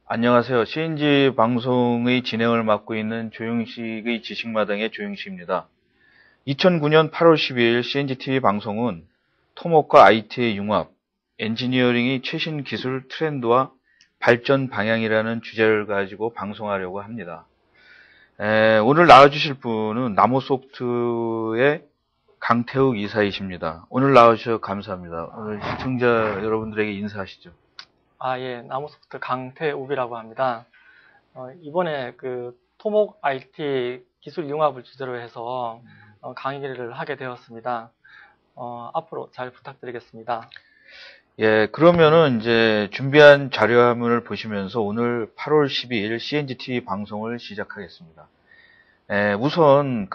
안녕하세요. CNG 방송의 진행을 맡고 있는 조영식의 지식마당의 조영식입니다. 2009년 8월 12일 CNG-TV 방송은 토목과 IT의 융합, 엔지니어링의 최신 기술 트렌드와 발전 방향이라는 주제를 가지고 방송하려고 합니다. 오늘 나와주실 분은 나모소프트의 강태욱 이사이십니다. 오늘 나와주셔서 감사합니다. 오늘 시청자 여러분들에게 인사하시죠. 예, 나모소프트 강태욱이라고 합니다. 이번에 그 토목 IT 기술 융합을 주제로 해서 강의를 하게 되었습니다. 앞으로 잘 부탁드리겠습니다. 예, 그러면은 이제 준비한 자료화면을 보시면서 오늘 8월 12일 CNG-TV 방송을 시작하겠습니다. 우선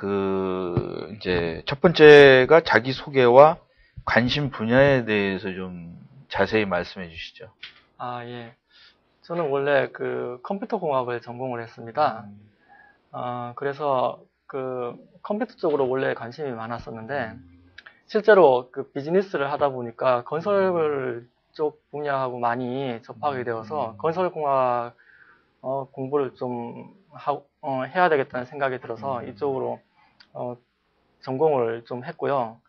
이제 첫 번째가 자기 소개와 관심 분야에 대해서 좀 자세히 말씀해 주시죠. 예. 저는 원래 그 컴퓨터 공학을 전공을 했습니다. 그래서 그 컴퓨터 쪽으로 원래 관심이 많았었는데, 실제로 그 비즈니스를 하다 보니까 건설 쪽 분야하고 많이 접하게 되어서 건설공학 공부를 좀 해야 되겠다는 생각이 들어서 이쪽으로 전공을 좀 했고요.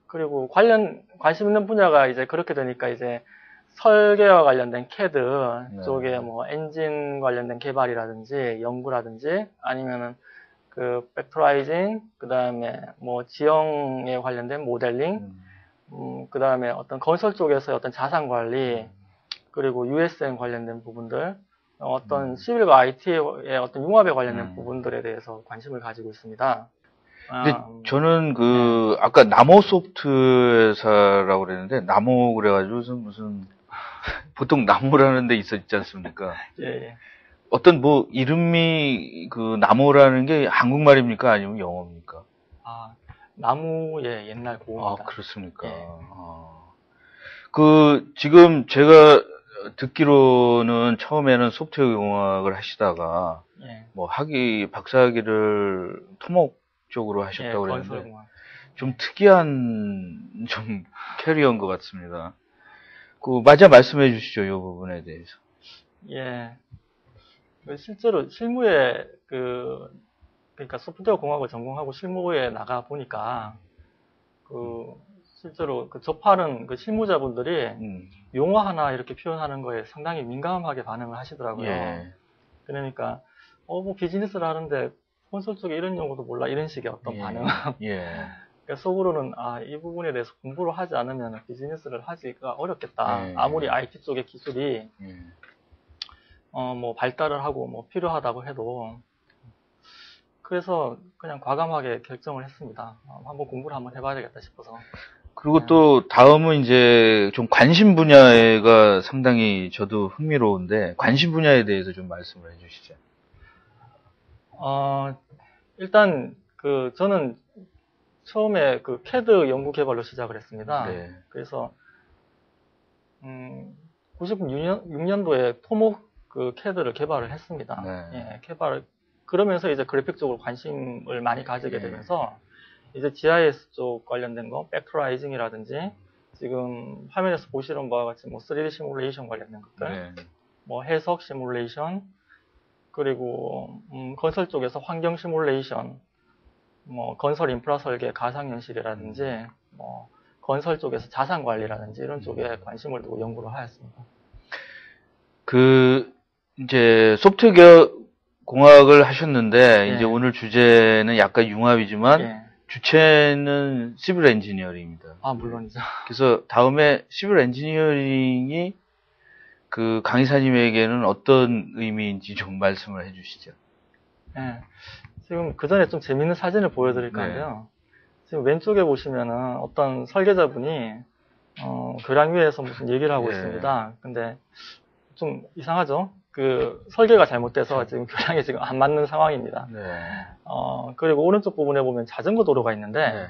그리고 관심 있는 분야가 이제 그렇게 되니까 이제 설계와 관련된 CAD 쪽에 뭐 엔진 관련된 개발이라든지 연구라든지 아니면은 그 벡터라이징, 그 다음에 뭐 지형에 관련된 모델링, 그 다음에 어떤 건설 쪽에서 어떤 자산 관리, 그리고 USM 관련된 부분들, 어떤 시빌과 IT의 어떤 융합에 관련된 부분들에 대해서 관심을 가지고 있습니다. 근데 저는 아까 나모소프트 회사라고 그랬는데, 나모 그래가지고 무슨, 보통 나무라는 데 있었지 않습니까? 예. 어떤 이름이 나모라는 게 한국말입니까? 아니면 영어입니까? 나무의 옛날 고음입니다. 그렇습니까? 예. 지금 제가 듣기로는 처음에는 소프트웨어 공학을 하시다가, 예. 박사학위를 토목 쪽으로 하셨다고 그랬는데, 건설공학. 좀 특이한 캐리어인 것 같습니다. 마저 말씀해 주시죠, 이 부분에 대해서. 예. 실제로 실무에 그러니까 소프트웨어 공학을 전공하고 실무에 나가 보니까 실제로 접하는 실무자분들이 용어 하나 이렇게 표현하는 거에 상당히 민감하게 반응을 하시더라고요. 예. 그러니까 뭐 비즈니스를 하는데 콘솔 쪽에 이런 용어도 몰라 이런 식의 어떤 반응. 예. 그러니까 속으로는 이 부분에 대해서 공부를 하지 않으면 비즈니스를 하기가 어렵겠다. 예. 아무리 IT 쪽의 기술이 예. 뭐 발달을 하고 뭐 필요하다고 해도. 그래서 그냥 과감하게 결정을 했습니다. 한번 공부를 한번 해봐야 되겠다 싶어서. 그리고 또 다음은 이제 좀 관심 분야가 상당히 저도 흥미로운데, 관심 분야에 대해서 좀 말씀을 해주시죠. 일단 저는 처음에 CAD 연구 개발로 시작을 했습니다. 네. 그래서 96년도에 토목 CAD를 개발을 했습니다. 네. 예, 그러면서 이제 그래픽 쪽으로 관심을 많이 가지게 되면서 이제 GIS 쪽 관련된 거, 벡터라이징이라든지 지금 화면에서 보시는 바와 같이 뭐 3D 시뮬레이션 관련된 것들, 뭐 해석 시뮬레이션, 그리고 건설 쪽에서 환경 시뮬레이션, 뭐 건설 인프라 설계 가상현실이라든지 뭐 건설 쪽에서 자산 관리라든지 이런 쪽에 관심을 두고 연구를 하였습니다. 이제 소프트웨어 공학을 하셨는데, 예. 이제 오늘 주제는 약간 융합이지만, 예. 주체는 시빌 엔지니어링입니다. 물론이죠. 그래서 다음에 시빌 엔지니어링이 강의사님에게는 어떤 의미인지 좀 말씀을 해주시죠. 예. 지금 그 전에 좀 재밌는 사진을 보여드릴 건데요. 지금 왼쪽에 보시면은 어떤 설계자분이 교량 위에서 무슨 얘기를 하고 있습니다. 근데 좀 이상하죠? 설계가 잘못돼서 지금 교량에 지금 안 맞는 상황입니다. 그리고 오른쪽 부분에 보면 자전거 도로가 있는데,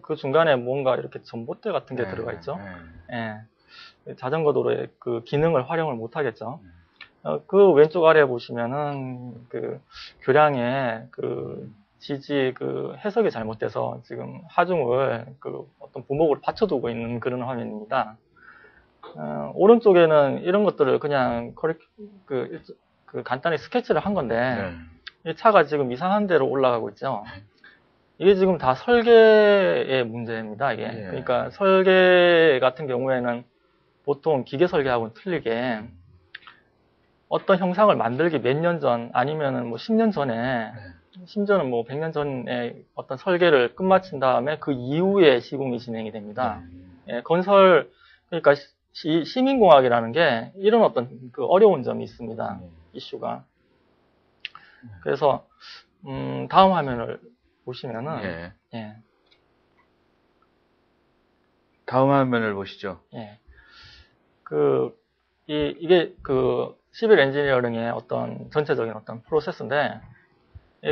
그 중간에 뭔가 이렇게 전봇대 같은 게 들어가 있죠? 예. 자전거 도로의 기능을 활용을 못 하겠죠? 그 왼쪽 아래 보시면은 그 교량에 그 지지 그 해석이 잘못돼서 지금 하중을 그 어떤 부목으로 받쳐두고 있는 그런 화면입니다. 오른쪽에는 이런 것들을 그냥 그 간단히 스케치를 한 건데 이 차가 지금 이상한 데로 올라가고 있죠. 이게 지금 다 설계의 문제입니다. 이게 그러니까 설계 같은 경우에는 보통 기계 설계하고는 틀리게 어떤 형상을 만들기 몇 년 전 아니면은 뭐 10년 전에 심지어는 뭐 100년 전에 어떤 설계를 끝마친 다음에 그 이후에 시공이 진행이 됩니다. 건설 그러니까 시민공학이라는 게 이런 어떤 그 어려운 점이 있습니다. 이슈가. 그래서 다음 화면을 보시면은 다음 화면을 보시죠. 이게 그 시빌 엔지니어링의 어떤 전체적인 어떤 프로세스인데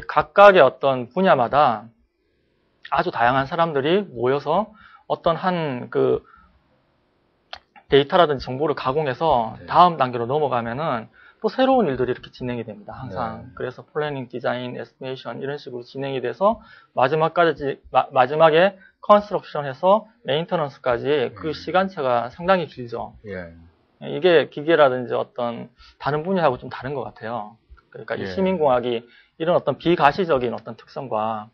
각각의 어떤 분야마다 아주 다양한 사람들이 모여서 어떤 한 그 데이터라든지 정보를 가공해서 다음 단계로 넘어가면은 또 새로운 일들이 이렇게 진행이 됩니다. 항상. 그래서 플래닝, 디자인, 에스티메이션 이런 식으로 진행이 돼서 마지막에 컨스트럭션해서 메인터넌스까지 그 시간차가 상당히 길죠. 이게 기계라든지 어떤 다른 분야하고 좀 다른 것 같아요. 그러니까 이 시민공학이 이런 어떤 비가시적인 어떤 특성과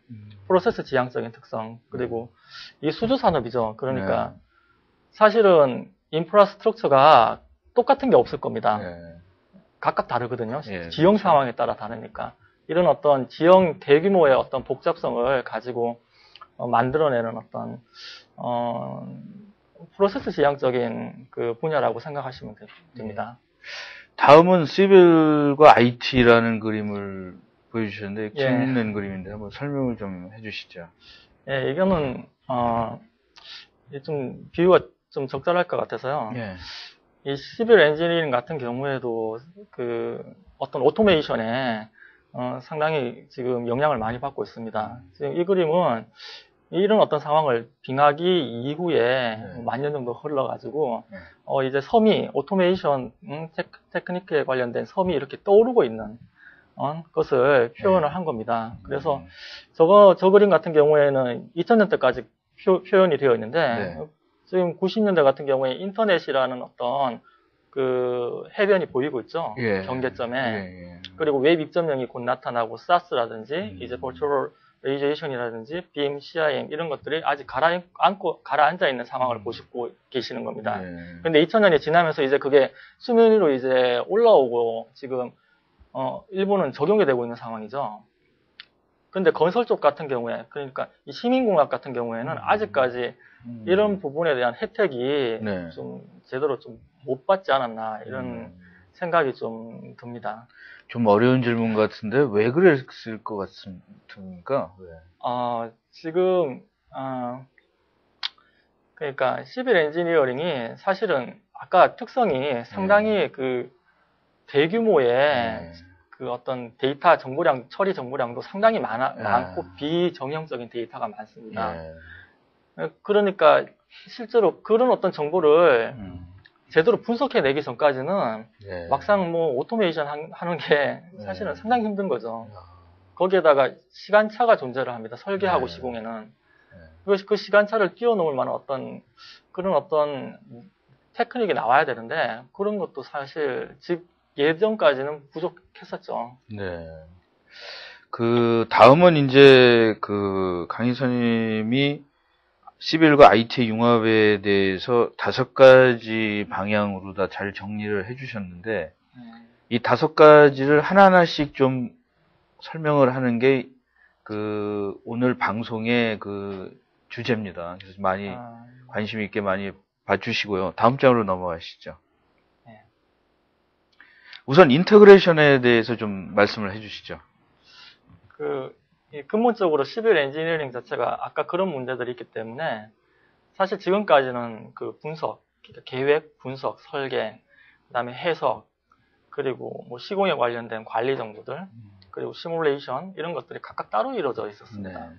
프로세스 지향적인 특성 그리고 이 수주산업이죠. 그러니까 사실은 인프라스트럭처가 똑같은 게 없을 겁니다. 각각 다르거든요. 지형 그렇죠. 상황에 따라 다르니까. 이런 어떤 지형 대규모의 어떤 복잡성을 가지고 만들어내는 어떤 프로세스 지향적인 그 분야라고 생각하시면 됩니다. 다음은 시빌과 IT라는 그림을 보여주셨는데 재밌는 그림인데 한번 설명을 좀 해주시죠. 이거는 좀 비유가 좀 적절할 것 같아서요. 이 시빌 엔지니어링 같은 경우에도 그 어떤 오토메이션에 상당히 지금 영향을 많이 받고 있습니다. 지금 이 그림은 이런 어떤 상황을 빙하기 이후에 만 년 정도 흘러가지고 이제 섬이 오토메이션 테크닉에 관련된 섬이 이렇게 떠오르고 있는 것을 표현을 한 겁니다. 그래서 저 그림 같은 경우에는 2000년대까지 표현이 되어 있는데 지금 90년대 같은 경우에 인터넷이라는 어떤 그 해변이 보이고 있죠. 경계점에. 그리고 웹 입점령이 곧 나타나고 SaaS라든지 이제 버추얼레이제이션이라든지 BIM, CIM 이런 것들이 아직 가라앉아 있는 상황을 보시고 계시는 겁니다. 근데 2000년이 지나면서 이제 그게 수면 위로 이제 올라오고 지금 일본은 적용이 되고 있는 상황이죠. 근데 건설 쪽 같은 경우에, 그러니까 이 시민공학 같은 경우에는 아직까지 이런 부분에 대한 혜택이 좀 제대로 좀 못 받지 않았나 이런 생각이 좀 듭니다. 좀 어려운 질문 같은데 왜 그랬을 것 같습니까? 지금 그러니까 시빌 엔지니어링이 사실은 아까 특성이 상당히 그 대규모의 그 어떤 데이터 정보량, 처리 정보량도 상당히 많고 비정형적인 데이터가 많습니다. 그러니까 실제로 그런 어떤 정보를 제대로 분석해내기 전까지는 막상 뭐 오토메이션 하는 게 사실은 상당히 힘든 거죠. 거기에다가 시간차가 존재를 합니다. 설계하고 시공에는. 그 시간차를 뛰어넘을 만한 어떤 그런 어떤 테크닉이 나와야 되는데 그런 것도 사실 예전까지는 부족했었죠. 그 다음은 이제 그 강희선님이 시빌과 IT의 융합에 대해서 5가지 방향으로 다 잘 정리를 해주셨는데 이 5가지를 하나하나씩 좀 설명을 하는 게 그 오늘 방송의 그 주제입니다. 그래서 많이 관심 있게 많이 봐주시고요. 다음 장으로 넘어가시죠. 우선 인터그레이션에 대해서 좀 말씀을 해주시죠. 근본적으로 시빌 엔지니어링 자체가 아까 그런 문제들이 있기 때문에 사실 지금까지는 그 분석, 그러니까 계획, 분석, 설계, 그다음에 해석, 그리고 뭐 시공에 관련된 관리 정보들, 그리고 시뮬레이션 이런 것들이 각각 따로 이루어져 있었습니다.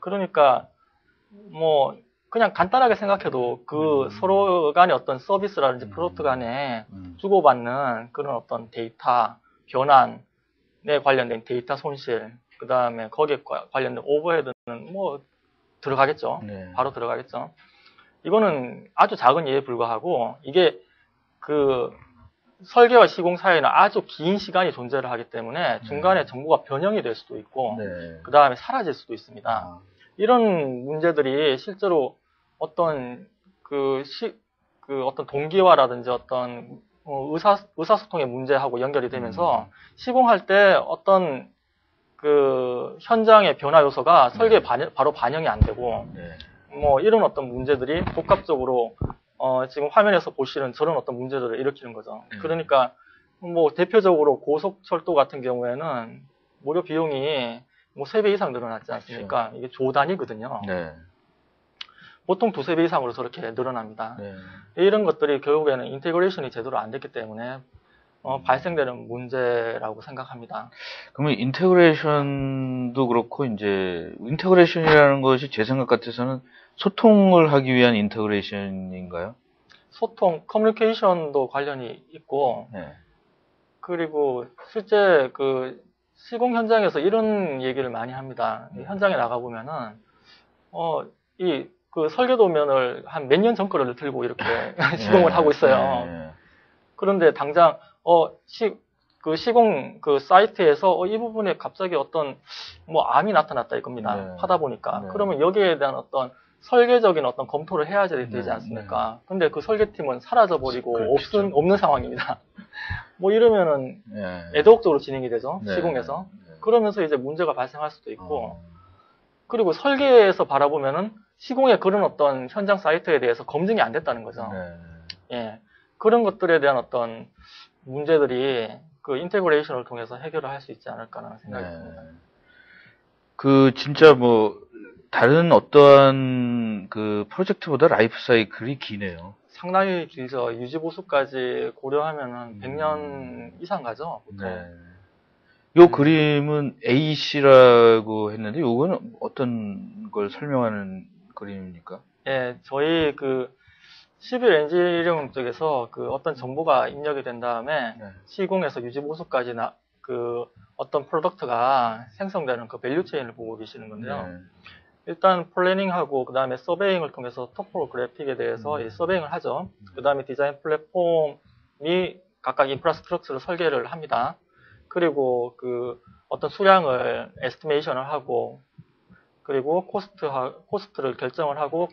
그러니까 뭐 그냥 간단하게 생각해도 그 서로 간의 어떤 서비스라든지 프로덕트 간에 주고받는 그런 어떤 데이터 변환에 관련된 데이터 손실, 그 다음에 거기에 관련된 오버헤드는 뭐 들어가겠죠. 네. 바로 들어가겠죠. 이거는 아주 작은 예에 불과하고 이게 그 설계와 시공 사이에는 아주 긴 시간이 존재를 하기 때문에 중간에 정보가 변형이 될 수도 있고 네. 그 다음에 사라질 수도 있습니다. 이런 문제들이 실제로 어떤 어떤 동기화라든지 어떤 의사소통의 문제하고 연결이 되면서 시공할 때 어떤 그 현장의 변화 요소가 설계에 바로 반영이 안 되고 뭐 이런 어떤 문제들이 복합적으로 지금 화면에서 보시는 저런 어떤 문제들을 일으키는 거죠. 그러니까 뭐 대표적으로 고속철도 같은 경우에는 무료 비용이 뭐 3배 이상 늘어났지 않습니까? 이게 조 단위거든요. 네. 보통 2~3배 이상으로 저렇게 늘어납니다. 네. 이런 것들이 결국에는 인테그레이션이 제대로 안 됐기 때문에 발생되는 문제라고 생각합니다. 그러면 인테그레이션도 그렇고 이제 인테그레이션이라는 것이 제 생각 같아서는 소통을 하기 위한 인테그레이션인가요? 소통, 커뮤니케이션도 관련이 있고 네. 그리고 실제 그 시공 현장에서 이런 얘기를 많이 합니다. 현장에 나가보면은 그 설계도면을 한 몇 년 전 거를 들고 이렇게 시공을 하고 있어요. 그런데 당장 그 시공 그 사이트에서 이 부분에 갑자기 어떤 뭐 암이 나타났다 이겁니다. 하다 보니까 그러면 여기에 대한 어떤 설계적인 어떤 검토를 해야 되지 않습니까? 근데 그 설계팀은 사라져버리고 없는 상황입니다. 뭐 이러면은 애도국적으로 진행이 되죠. 시공에서. 그러면서 이제 문제가 발생할 수도 있고 그리고 설계에서 바라보면은 시공의 그런 어떤 현장 사이트에 대해서 검증이 안 됐다는 거죠. 예. 그런 것들에 대한 어떤 문제들이 그 인테그레이션을 통해서 해결을 할 수 있지 않을까라는 생각이 듭니다. 그 진짜 뭐 다른 어떠한 그 프로젝트보다 라이프 사이클이 기네요. 상당히 길죠. 유지 보수까지 고려하면은 100년 이상 가죠. 보통. 요 그림은 AC라고 했는데 요거는 어떤 걸 설명하는 그림입니까? 예, 저희 그 시빌 엔지니어링 쪽에서 그 어떤 정보가 입력이 된 다음에 시공에서 유지 보수까지 그 어떤 프로덕트가 생성되는 그 밸류 체인을 보고 계시는 건데요. 일단 플래닝하고 그 다음에 서베잉을 통해서 토포그래픽에 대해서 서베잉을 하죠. 그 다음에 디자인 플랫폼이 각각 인프라스트럭처를 설계를 합니다. 그리고 그 어떤 수량을 에스티메이션을 하고 그리고 코스트를 결정을 하고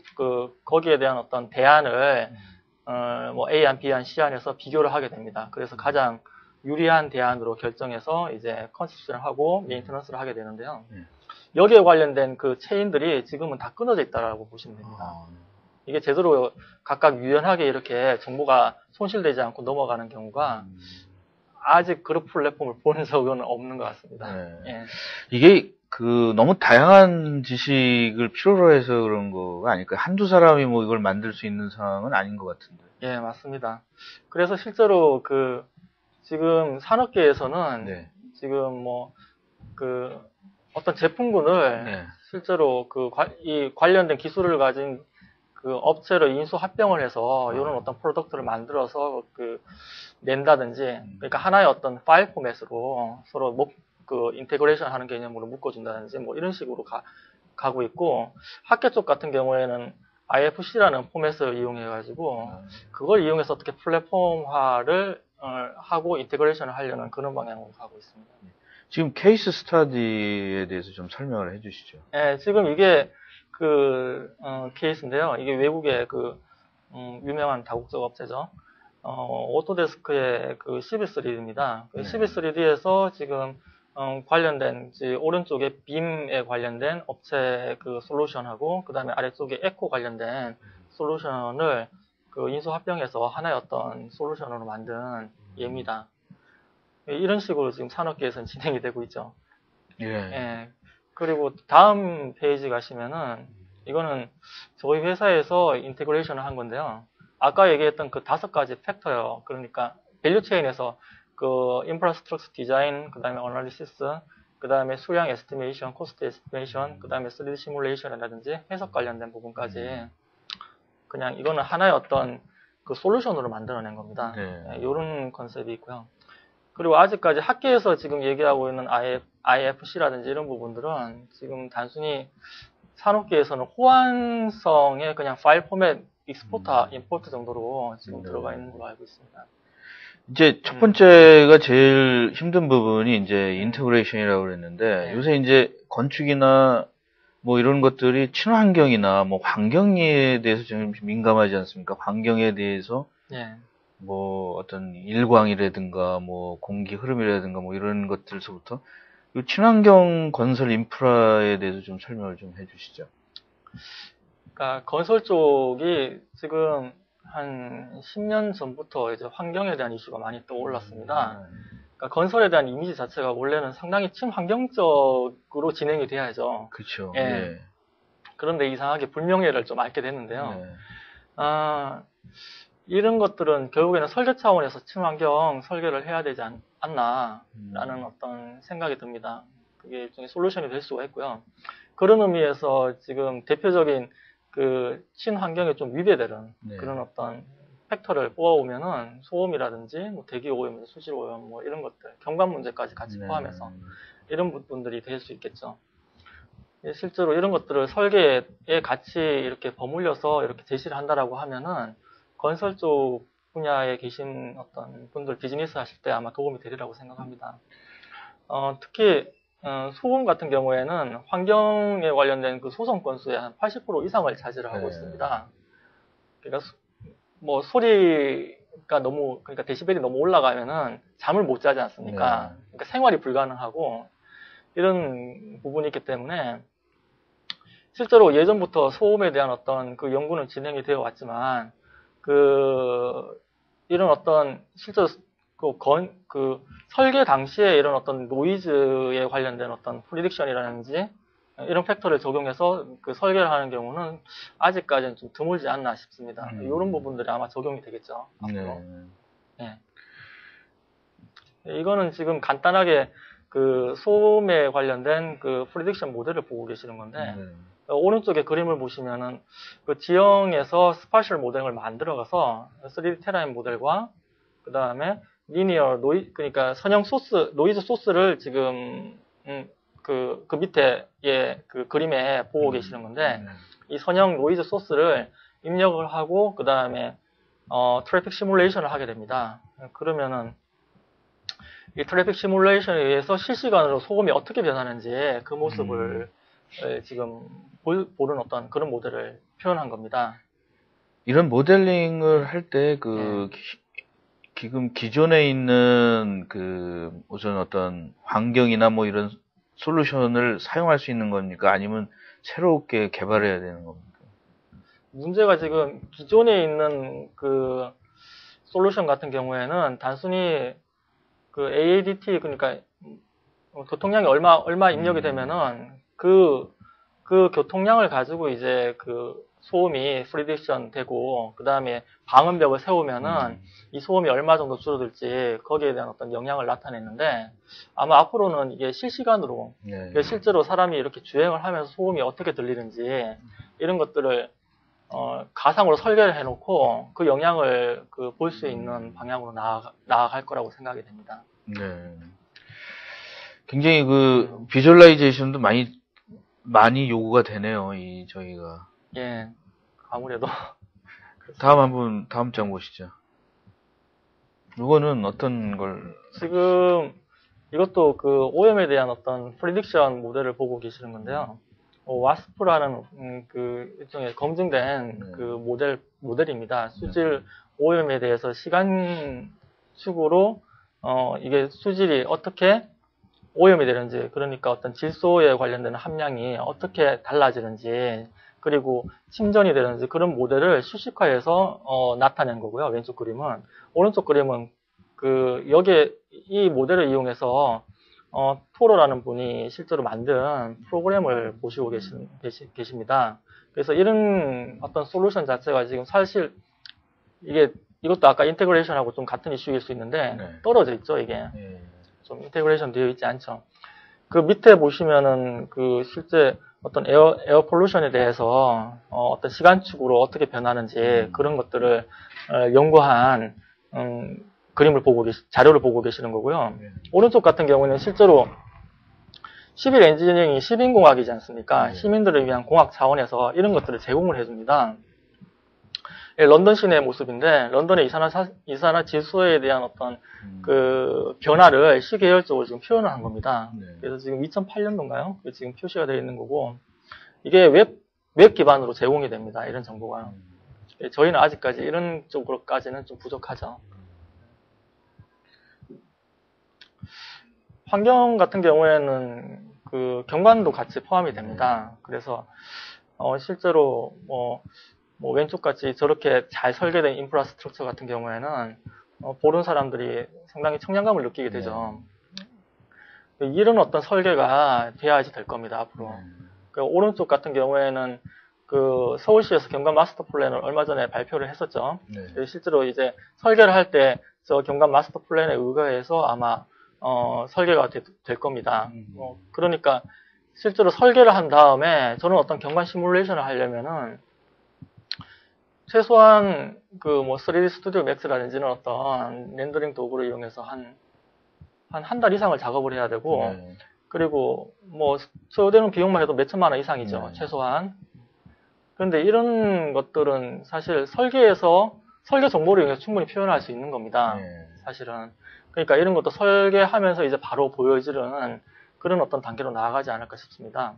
거기에 대한 어떤 대안을 뭐 A안, B안, C안에서 비교를 하게 됩니다. 그래서 가장 유리한 대안으로 결정해서 이제 컨셉션을 하고 메인테넌스를 하게 되는데요. 여기에 관련된 그 체인들이 지금은 다 끊어져 있다라고 보시면 됩니다. 이게 제대로 각각 유연하게 이렇게 정보가 손실되지 않고 넘어가는 경우가 아직 그룹 플랫폼을 보는 적은 없는 것 같습니다. 예. 이게 그 너무 다양한 지식을 필요로 해서 그런 거가 아닐까요? 한두 사람이 뭐 이걸 만들 수 있는 상황은 아닌 것 같은데. 예, 맞습니다. 그래서 실제로 그 지금 산업계에서는 지금 뭐 그 어떤 제품군을 실제로 이 관련된 기술을 가진 그 업체를 인수 합병을 해서 이런 어떤 프로덕트를 만들어서 낸다든지 그러니까 하나의 어떤 파일 포맷으로 서로 그 인테그레이션 하는 개념으로 묶어준다든지 뭐 이런 식으로 가고 있고 학계 쪽 같은 경우에는 IFC라는 포맷을 이용해 가지고 그걸 이용해서 어떻게 플랫폼화를 하고 인테그레이션을 하려는 그런 방향으로 가고 있습니다. 지금 케이스 스터디에 대해서 좀 설명을 해주시죠. 네, 지금 이게 케이스인데요. 이게 외국의 유명한 다국적 업체죠. 오토데스크의 그 CB3D입니다. CB3D에서 지금 관련된 오른쪽에 빔에 관련된 업체 그 솔루션하고 그 다음에 아래쪽에 에코 관련된 솔루션을 그 인수 합병해서 하나의 어떤 솔루션으로 만든 예입니다. 이런 식으로 지금 산업계에서는 진행이 되고 있죠. 예. 그리고 다음 페이지 가시면은 이거는 저희 회사에서 인테그레이션을 한 건데요. 아까 얘기했던 그 5가지 팩터요. 그러니까 밸류 체인에서 그 인프라스트럭처 디자인, 그 다음에 어널리시스, 그 다음에 수량 에스티메이션, 코스트 에스티메이션, 그 다음에 3D 시뮬레이션이라든지 해석 관련된 부분까지 그냥 이거는 하나의 어떤 그 솔루션으로 만들어낸 겁니다. 네. 이런 컨셉이 있고요. 그리고 아직까지 학계에서 지금 얘기하고 있는 IFC라든지 이런 부분들은 지금 단순히 산업계에서는 호환성의 그냥 파일 포맷 익스포터, 임포트 정도로 지금 들어가 있는 걸로 알고 있습니다. 이제 첫 번째가 제일 힘든 부분이 이제 인테그레이션이라고 그랬는데 네. 요새 이제 건축이나 뭐 이런 것들이 친환경이나 뭐 환경에 대해서 좀 민감하지 않습니까? 환경에 대해서 네. 뭐 어떤 일광이라든가 뭐 공기 흐름이라든가 뭐 이런 것들서부터 이 친환경 건설 인프라에 대해서 좀 설명을 좀 해주시죠. 그러니까 건설 쪽이 지금 한 10년 전부터 이제 환경에 대한 이슈가 많이 떠올랐습니다. 그러니까 건설에 대한 이미지 자체가 원래는 상당히 친환경적으로 진행이 돼야죠. 그렇죠. 예. 예. 그런데 이상하게 불명예를 좀 앓게 됐는데요. 네. 이런 것들은 결국에는 설계 차원에서 친환경 설계를 해야 되지 않나라는 어떤 생각이 듭니다. 그게 일종의 솔루션이 될 수가 있고요. 그런 의미에서 지금 대표적인 그 친환경에 좀 위배되는 네. 그런 어떤 팩터를 뽑아오면은 소음이라든지 뭐 대기 오염, 수질 오염 뭐 이런 것들, 경관 문제까지 같이 네. 포함해서 이런 부분들이 될 수 있겠죠. 실제로 이런 것들을 설계에 같이 이렇게 버물려서 이렇게 제시를 한다라고 하면은 건설 쪽 분야에 계신 어떤 분들 비즈니스 하실 때 아마 도움이 되리라고 생각합니다. 특히 소음 같은 경우에는 환경에 관련된 그 소송 건수의 한 80% 이상을 차지를 하고 네. 있습니다. 그러니까 뭐 소리가 너무 그러니까 데시벨이 너무 올라가면은 잠을 못 자지 않습니까? 네. 그러니까 생활이 불가능하고 이런 부분이 있기 때문에 실제로 예전부터 소음에 대한 어떤 그 연구는 진행이 되어 왔지만 이런 어떤 실제로 그 설계 당시에 이런 어떤 노이즈에 관련된 어떤 프리딕션이라든지 이런 팩터를 적용해서 그 설계를 하는 경우는 아직까지는 좀 드물지 않나 싶습니다. 이런 부분들이 아마 적용이 되겠죠. 앞으로. 네. 이거는 지금 간단하게 그 소음에 관련된 그 프리딕션 모델을 보고 계시는 건데 오른쪽에 그림을 보시면은 그 지형에서 스파셜 모델을 만들어가서 3D 테라인 모델과 그 다음에 리니어 그러니까 선형 소스 노이즈 소스를 지금 그 밑에 그 그림에 보고 계시는 건데 이 선형 노이즈 소스를 입력을 하고 그 다음에 트래픽 시뮬레이션을 하게 됩니다. 그러면은 이 트래픽 시뮬레이션에 의해서 실시간으로 소음이 어떻게 변하는지 그 모습을 지금 보는 어떤 그런 모델을 표현한 겁니다. 이런 모델링을 할 때 지금 기존에 있는 그 우선 어떤 환경이나 뭐 이런 솔루션을 사용할 수 있는 겁니까? 아니면 새롭게 개발해야 되는 겁니까? 문제가 지금 기존에 있는 그 솔루션 같은 경우에는 단순히 그 AADT 그러니까 교통량이 얼마 입력이 되면은 그 교통량을 가지고 이제 그 소음이 프리딕션 되고 그 다음에 방음벽을 세우면은 이 소음이 얼마 정도 줄어들지 거기에 대한 어떤 영향을 나타내는데 아마 앞으로는 이게 실시간으로 실제로 사람이 이렇게 주행을 하면서 소음이 어떻게 들리는지 이런 것들을 가상으로 설계를 해놓고 그 영향을 볼 수 있는 방향으로 나아갈 거라고 생각이 됩니다. 네. 굉장히 그 비주얼라이제이션도 많이 요구가 되네요. 저희가. 예, 아무래도. 다음 장 보시죠. 이거는 어떤 걸? 지금 이것도 그 오염에 대한 어떤 프리딕션 모델을 보고 계시는 건데요. 와스프라는 그 일종의 검증된 그 모델입니다. 수질 오염에 대해서 시간축으로 이게 수질이 어떻게 오염이 되는지, 그러니까 어떤 질소에 관련된 함량이 어떻게 달라지는지, 그리고 침전이 되는지 그런 모델을 수식화해서 나타낸 거고요. 왼쪽 그림은. 오른쪽 그림은 여기에 이 모델을 이용해서 토로라는 분이 실제로 만든 프로그램을 보시고 계십니다. 그래서 이런 어떤 솔루션 자체가 지금 사실 이것도 아까 인테그레이션하고 좀 같은 이슈일 수 있는데 떨어져 있죠, 이게. 좀 인테그레이션 되어 있지 않죠. 그 밑에 보시면은 실제 어떤 에어 폴루션에 대해서 어떤 시간축으로 어떻게 변하는지 그런 것들을 연구한 자료를 보고 계시는 거고요. 오른쪽 같은 경우는 실제로 시빌 엔지니어링이 시민공학이지 않습니까? 시민들을 위한 공학 차원에서 이런 것들을 제공을 해줍니다. 런던 시내의 모습인데, 런던의 이산화질소에 대한 어떤 그 변화를 시계열적으로 지금 표현을 한 겁니다. 그래서 지금 2008년도인가요? 지금 표시가 되어 있는 거고, 이게 웹 기반으로 제공이 됩니다. 이런 정보가. 저희는 아직까지 이런 쪽으로까지는 좀 부족하죠. 환경 같은 경우에는 그 경관도 같이 포함이 됩니다. 그래서 실제로 뭐 왼쪽 같이 저렇게 잘 설계된 인프라스트럭처 같은 경우에는 보는 사람들이 상당히 청량감을 느끼게 되죠. 이런 어떤 설계가 돼야지 될 겁니다. 앞으로. 그 오른쪽 같은 경우에는 그 서울시에서 경관 마스터 플랜을 얼마 전에 발표를 했었죠. 실제로 이제 설계를 할 때 저 경관 마스터 플랜에 의거해서 아마 설계가 될 겁니다. 그러니까 실제로 설계를 한 다음에 저는 어떤 경관 시뮬레이션을 하려면은 최소한 그 뭐 3D 스튜디오 맥스라든지는 어떤 렌더링 도구를 이용해서 한 달 이상을 작업을 해야 되고 그리고 뭐 소요되는 비용만 해도 몇 천만 원 이상이죠. 최소한. 그런데 이런 것들은 사실 설계 정보를 이용해서 충분히 표현할 수 있는 겁니다. 사실은. 그러니까 이런 것도 설계하면서 이제 바로 보여지는 그런 어떤 단계로 나아가지 않을까 싶습니다.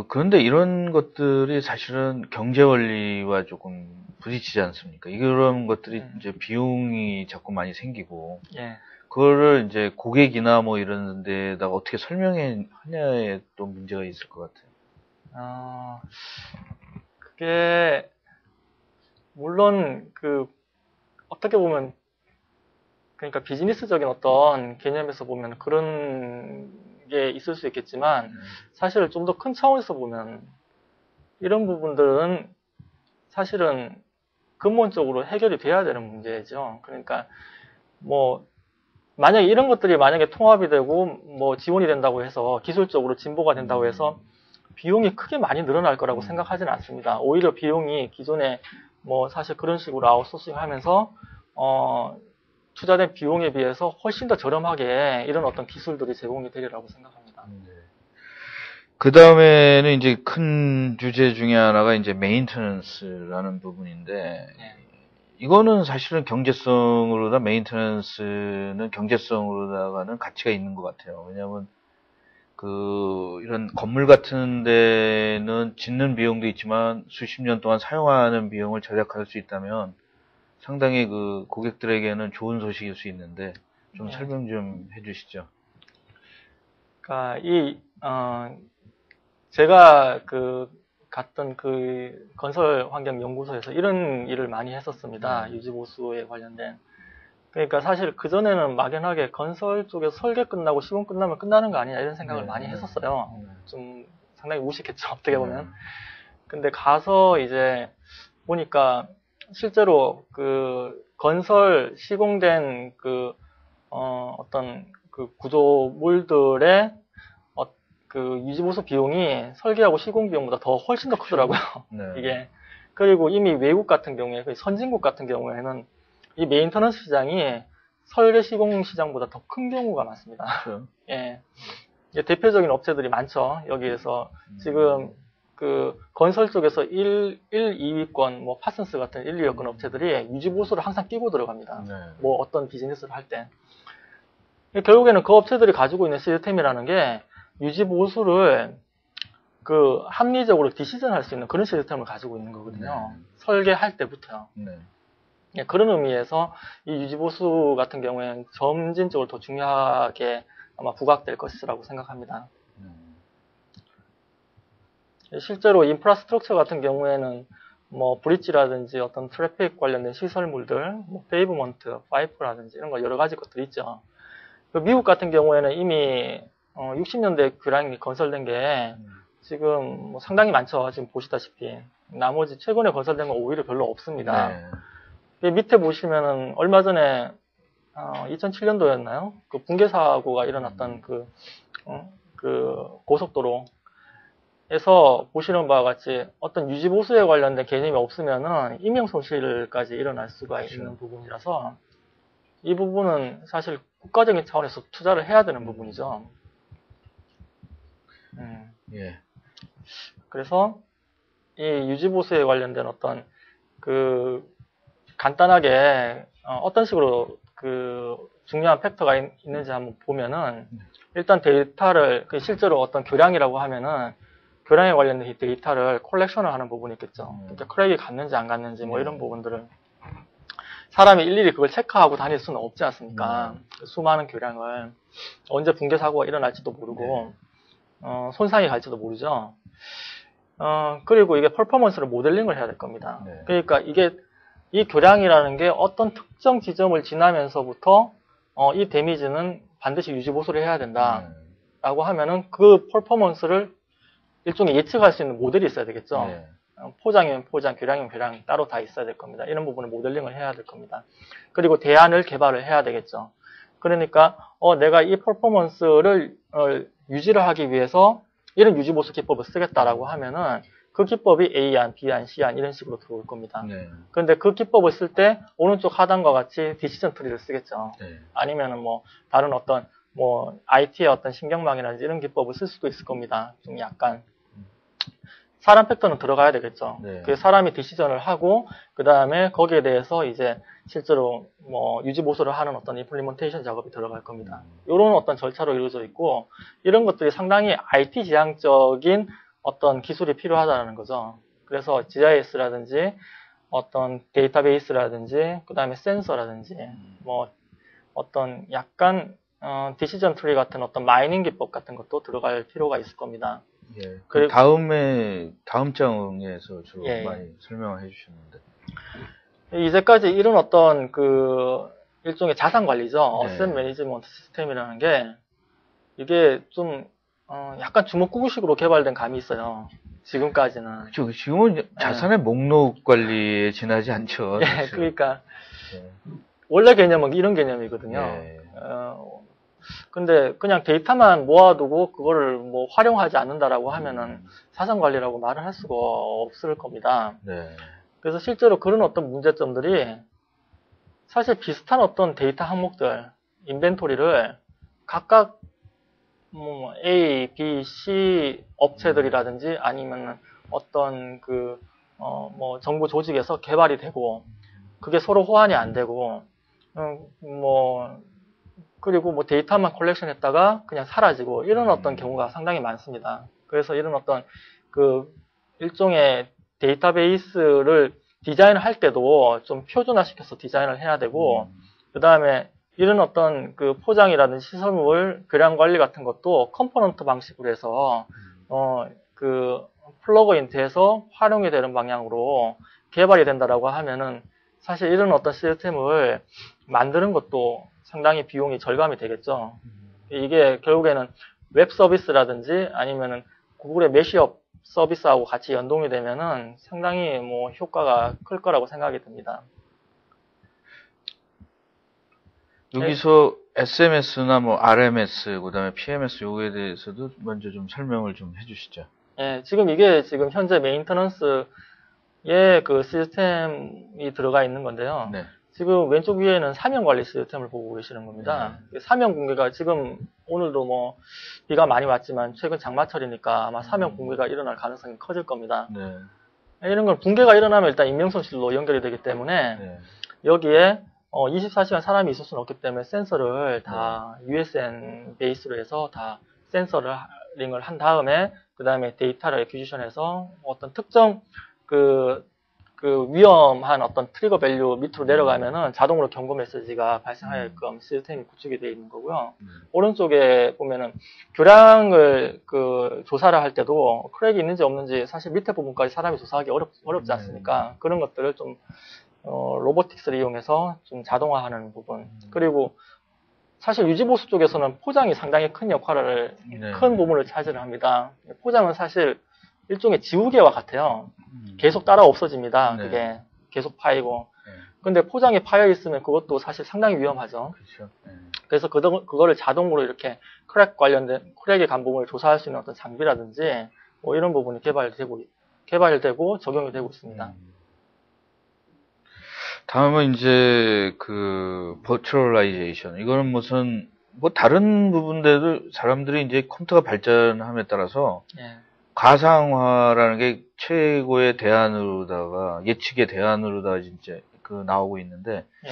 그런데 이런 것들이 사실은 경제 원리와 조금 부딪히지 않습니까? 이런 것들이 이제 비용이 자꾸 많이 생기고, 그거를 이제 고객이나 뭐 이런 데다가 어떻게 설명하냐에 또 문제가 있을 것 같아요. 그게, 물론, 어떻게 보면, 그러니까 비즈니스적인 어떤 개념에서 보면 그런 게 있을 수 있겠지만, 사실 좀 더 큰 차원에서 보면, 이런 부분들은 사실은 근본적으로 해결이 돼야 되는 문제죠. 그러니까, 만약에 이런 것들이 만약에 통합이 되고, 지원이 된다고 해서, 기술적으로 진보가 된다고 해서, 비용이 크게 많이 늘어날 거라고 생각하지는 않습니다. 오히려 비용이 기존에 사실 그런 식으로 아웃소싱 하면서, 투자된 비용에 비해서 훨씬 더 저렴하게 이런 어떤 기술들이 제공이 되리라고 생각합니다. 그 다음에는 이제 큰 주제 중에 하나가 이제 메인터넌스라는 부분인데, 이거는 사실은 메인터넌스는 경제성으로다가는 가치가 있는 것 같아요. 왜냐하면 이런 건물 같은 데는 짓는 비용도 있지만 수십 년 동안 사용하는 비용을 절약할 수 있다면 상당히 그 고객들에게는 좋은 소식일 수 있는데 좀 설명 좀 해주시죠. 그러니까 제가 갔던 건설환경연구소에서 이런 일을 많이 했었습니다. 유지보수에 관련된. 그러니까 사실 그전에는 막연하게 건설 쪽에서 설계 끝나고 시공 끝나면 끝나는 거 아니냐 이런 생각을 많이 했었어요. 좀 상당히 무식했죠, 어떻게 보면. 근데 가서 이제 보니까 실제로 건설 시공된 어떤 구조물들의 유지보수 비용이 설계하고 시공 비용보다 훨씬 더 크더라고요. 이게. 그리고 이미 외국 같은 경우에, 선진국 같은 경우에는 이 메인터넌스 시장이 설계 시공 시장보다 더 큰 경우가 많습니다. 예. 대표적인 업체들이 많죠. 여기에서 지금 건설 쪽에서 2위권, 파슨스 같은 1, 2위권 업체들이 유지보수를 항상 끼고 들어갑니다. 어떤 비즈니스를 할 때. 결국에는 그 업체들이 가지고 있는 시스템이라는 게 유지보수를 합리적으로 디시전 할 수 있는 그런 시스템을 가지고 있는 거거든요. 설계할 때부터요. 그런 의미에서 이 유지보수 같은 경우에는 점진적으로 더 중요하게 아마 부각될 것이라고 생각합니다. 실제로 인프라스트럭처 같은 경우에는 브릿지라든지 어떤 트래픽 관련된 시설물들, 페이브먼트, 파이프라든지 이런 거 여러 가지 것들이 있죠. 미국 같은 경우에는 이미 60년대 교량이 건설된 게 지금 상당히 많죠. 지금 보시다시피. 나머지 최근에 건설된 건 오히려 별로 없습니다. 밑에 보시면은 얼마 전에 2007년도였나요? 그 붕괴 사고가 일어났던 그 고속도로에서 보시는 바와 같이 어떤 유지 보수에 관련된 개념이 없으면은 인명 손실까지 일어날 수가 있는 부분이라서 이 부분은 사실 국가적인 차원에서 투자를 해야 되는 부분이죠. 예. 그래서 이 유지 보수에 관련된 어떤 간단하게 어떤 식으로 중요한 팩터가 있는지 한번 보면은 일단 데이터를 실제로 어떤 교량이라고 하면은 교량에 관련된 데이터를 콜렉션을 하는 부분이 있겠죠. 그러니까 크랙이 갔는지 안 갔는지 뭐 이런 부분들을 사람이 일일이 그걸 체크하고 다닐 수는 없지 않습니까? 수많은 교량을 언제 붕괴 사고가 일어날지도 모르고 손상이 갈지도 모르죠. 그리고 이게 퍼포먼스를 모델링을 해야 될 겁니다. 그러니까 이 교량이라는 게 어떤 특정 지점을 지나면서부터 이 데미지는 반드시 유지 보수를 해야 된다라고 하면은 그 퍼포먼스를 일종의 예측할 수 있는 모델이 있어야 되겠죠. 포장이면 포장, 교량이면 교량 따로 다 있어야 될 겁니다. 이런 부분을 모델링을 해야 될 겁니다. 그리고 대안을 개발을 해야 되겠죠. 그러니까 내가 이 퍼포먼스를 유지를 하기 위해서 이런 유지 보수 기법을 쓰겠다라고 하면은 그 기법이 A안, B안, C안 이런 식으로 들어올 겁니다. 그런데 그 기법을 쓸 때 오른쪽 하단과 같이 디시전 트리를 쓰겠죠. 아니면은 뭐 다른 어떤 IT의 어떤 신경망이라든지 이런 기법을 쓸 수도 있을 겁니다. 좀 약간 사람 팩터는 들어가야 되겠죠. 그 사람이 디시전을 하고 그 다음에 거기에 대해서 이제 실제로 유지 보수를 하는 어떤 임플리먼테이션 작업이 들어갈 겁니다. 이런 어떤 절차로 이루어져 있고 이런 것들이 상당히 IT 지향적인 어떤 기술이 필요하다는 거죠. 그래서 GIS라든지 어떤 데이터베이스라든지 그 다음에 센서라든지 어떤 약간 디시전 트리 같은 어떤 마이닝 기법 같은 것도 들어갈 필요가 있을 겁니다. 예. 그 다음 장에서 주로 많이 설명을 해주셨는데 이제까지 이런 어떤 일종의 자산 관리죠. 어셋 매니지먼트 시스템이라는 게 이게 좀 약간 주먹구구식으로 개발된 감이 있어요. 지금까지는. 그렇죠. 지금은 자산의 목록 관리에 지나지 않죠. 그러니까 원래 개념은 이런 개념이거든요. 근데 그냥 데이터만 모아두고 그거를 활용하지 않는다라고 하면은 자산 관리라고 말을 할 수가 없을 겁니다. 그래서 실제로 그런 어떤 문제점들이 사실 비슷한 어떤 데이터 항목들, 인벤토리를 각각 A, B, C 업체들이라든지 아니면 어떤 정부 조직에서 개발이 되고 그게 서로 호환이 안 되고 그리고 데이터만 컬렉션 했다가 그냥 사라지고 이런 어떤 경우가 상당히 많습니다. 그래서 이런 어떤 일종의 데이터베이스를 디자인을 할 때도 좀 표준화시켜서 디자인을 해야 되고 그 다음에 이런 어떤 포장이라든지 시설물 교량 관리 같은 것도 컴포넌트 방식으로 해서 플러그인트해서 활용이 되는 방향으로 개발이 된다라고 하면은 사실 이런 어떤 시스템을 만드는 것도 상당히 비용이 절감이 되겠죠. 이게 결국에는 웹 서비스라든지 아니면은 구글의 매시업 서비스하고 같이 연동이 되면은 상당히 효과가 클 거라고 생각이 듭니다. 여기서 SMS나 RMS, 그다음에 PMS 요거에 대해서도 먼저 좀 설명을 좀 해주시죠. 지금 이게 지금 현재 메인터넌스의 시스템이 들어가 있는 건데요. 지금 왼쪽 위에는 사명 관리 시스템을 보고 계시는 겁니다. 사명 붕괴가 지금 오늘도 비가 많이 왔지만 최근 장마철이니까 아마 사명 붕괴가 일어날 가능성이 커질 겁니다. 이런 건 붕괴가 일어나면 일단 인명손실로 연결이 되기 때문에 여기에 24시간 사람이 있을 수는 없기 때문에 센서를 다 USN 베이스로 해서 다 센서링을 한 다음에 그 다음에 데이터를 액퀴지션해서 어떤 특정 위험한 어떤 트리거 밸류 밑으로 내려가면은 자동으로 경고 메시지가 발생하게끔 시스템이 구축이 되어 있는 거고요. 오른쪽에 보면은 교량을 조사를 할 때도 크랙이 있는지 없는지 사실 밑에 부분까지 사람이 조사하기 어렵지 않습니까? 그런 것들을 좀 로보틱스를 이용해서 좀 자동화하는 부분. 그리고 사실 유지보수 쪽에서는 포장이 상당히 큰 역할을 큰 부분을 차지를 합니다. 포장은 사실 일종의 지우개와 같아요. 계속 따라 없어집니다. 그게 계속 파이고. 근데 포장이 파여 있으면 그것도 사실 상당히 위험하죠. 그렇죠. 그래서 그거를 자동으로 이렇게 크랙의 감봉을 조사할 수 있는 어떤 장비라든지 뭐 이런 부분이 개발되고 적용이 되고 있습니다. 다음은 이제 그 버추얼라이제이션. 이거는 무슨 뭐 다른 부분들도 사람들이 이제 컴퓨터가 발전함에 따라서 예. 가상화라는 게 최고의 대안으로다가 예측의 대안으로다가 진짜 그 나오고 있는데 예.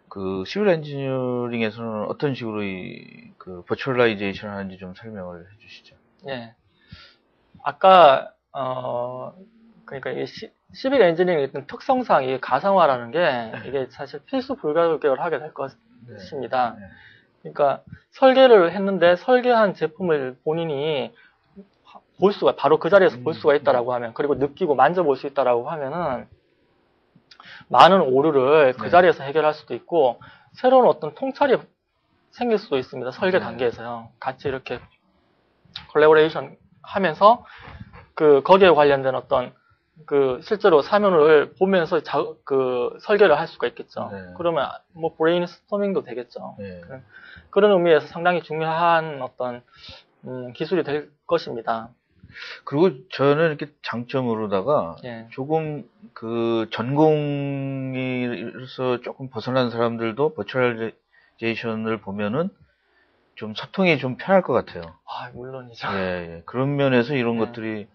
그 시빌 엔지니어링에서는 어떤 식으로 이 그 버추얼라이제이션 하는지 좀 설명을 해주시죠. 예. 아까 그러니까 이 시빌 엔지니어링의 어떤 특성상 이 가상화라는 게 이게 사실 필수 불가결을 하게 될 것입니다. 네. 그러니까 설계를 했는데 설계한 제품을 본인이 바로 그 자리에서 볼 수가 있다라고 하면, 그리고 느끼고 만져볼 수 있다라고 하면은 많은 오류를 그 자리에서 해결할 수도 있고 새로운 어떤 통찰이 생길 수도 있습니다. 설계 단계에서요. 같이 이렇게 콜라보레이션 하면서 거기에 관련된 어떤 실제로 사면을 보면서 설계를 할 수가 있겠죠. 그러면 뭐 브레인스토밍도 되겠죠. 그런 의미에서 상당히 중요한 어떤 기술이 될 것입니다. 그리고 저는 이렇게 장점으로다가 조금 그 전공에서 조금 벗어난 사람들도 버추얼라이제이션을 보면은 좀 소통이 좀 편할 것 같아요. 아, 물론이죠. 예. 그런 면에서 이런 것들이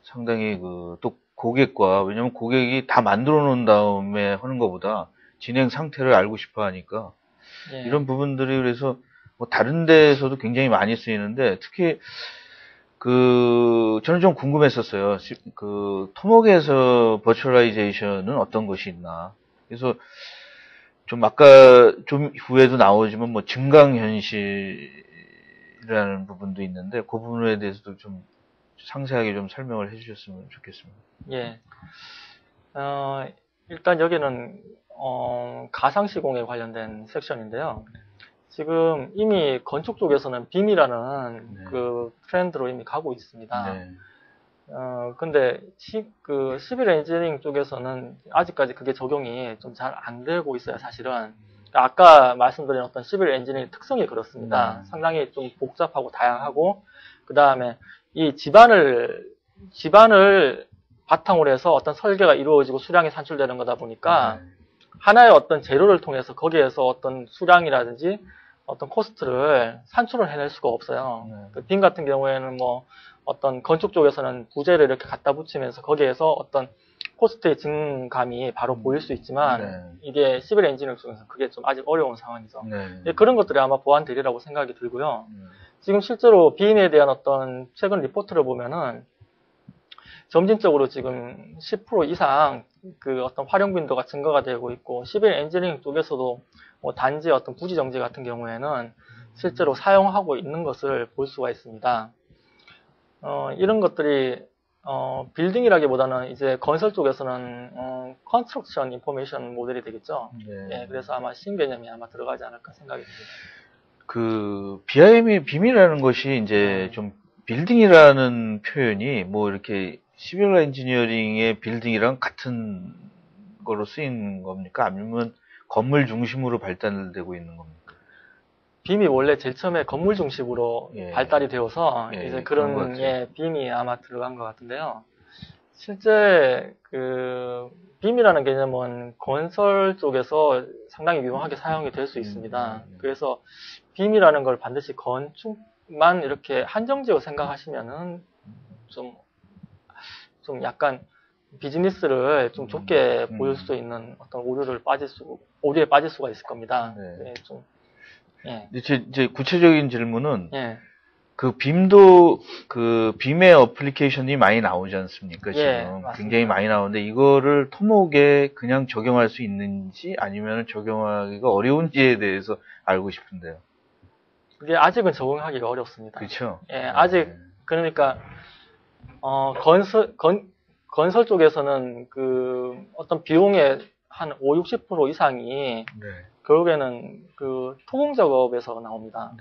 상당히 또 고객과, 왜냐면 고객이 다 만들어 놓은 다음에 하는 것보다 진행 상태를 알고 싶어 하니까 이런 부분들이 그래서 뭐 다른 데에서도 굉장히 많이 쓰이는데 특히 저는 좀 궁금했었어요. 토목에서 버추얼라이제이션은 어떤 것이 있나. 그래서 좀 아까 좀 후에도 나오지만 뭐 증강현실이라는 부분도 있는데 그 부분에 대해서도 좀 상세하게 좀 설명을 해주셨으면 좋겠습니다. 예. 일단 여기는 가상시공에 관련된 섹션인데요. 지금 이미 건축 쪽에서는 빔이라는 그 트렌드로 이미 가고 있습니다. 근데 시빌 엔지니어링 쪽에서는 아직까지 그게 적용이 좀 잘 안 되고 있어요, 사실은. 아까 말씀드린 어떤 시빌 엔지니어링 특성이 그렇습니다. 상당히 좀 복잡하고 다양하고, 그 다음에 이 집안을 바탕으로 해서 어떤 설계가 이루어지고 수량이 산출되는 거다 보니까 하나의 어떤 재료를 통해서 거기에서 어떤 수량이라든지 어떤 코스트를 산출을 해낼 수가 없어요. 빔 같은 경우에는 뭐 어떤 건축 쪽에서는 부재를 이렇게 갖다 붙이면서 거기에서 어떤 코스트의 증감이 바로 보일 수 있지만 이게 시빌 엔지니어링 쪽에서는 그게 좀 아직 어려운 상황이죠. 그런 것들이 아마 보완되리라고 생각이 들고요. 지금 실제로 빔에 대한 어떤 최근 리포트를 보면은 점진적으로 지금 10% 이상 어떤 활용 빈도가 증가가 되고 있고, 시빌 엔지니어링 쪽에서도 뭐 단지 어떤 부지 정지 같은 경우에는 실제로 사용하고 있는 것을 볼 수가 있습니다. 이런 것들이 빌딩이라기보다는 이제 건설 쪽에서는 컨스트럭션 인포메이션 모델이 되겠죠. 그래서 아마 신개념이 아마 들어가지 않을까 생각이 듭니다. 빔이라는 것이 이제 좀 빌딩이라는 표현이 뭐 이렇게 시빌 엔지니어링의 빌딩이랑 같은 거로 쓰인 겁니까? 아니면 건물 중심으로 발달되고 있는 겁니까? 빔이 원래 제일 처음에 건물 중심으로 발달이 되어서 이제 그런 빔이 아마 들어간 것 같은데요. 실제 빔이라는 개념은 건설 쪽에서 상당히 유용하게 사용이 될 수 있습니다. 그래서 빔이라는 걸 반드시 건축만 이렇게 한정지어 생각하시면은 좀 약간 비즈니스를 좀 좁게 보일 수 있는 어떤 오류에 빠질 수가 있을 겁니다. 이제 구체적인 질문은 빔도 빔의 어플리케이션이 많이 나오지 않습니까? 지금 굉장히 많이 나오는데 이거를 토목에 그냥 적용할 수 있는지 아니면 적용하기가 어려운지에 대해서 알고 싶은데요. 그게 아직은 적용하기가 어렵습니다. 그렇죠. 아직 그러니까 건설 쪽에서는 어떤 비용의 한 50-60% 이상이 결국에는 토목 작업에서 나옵니다.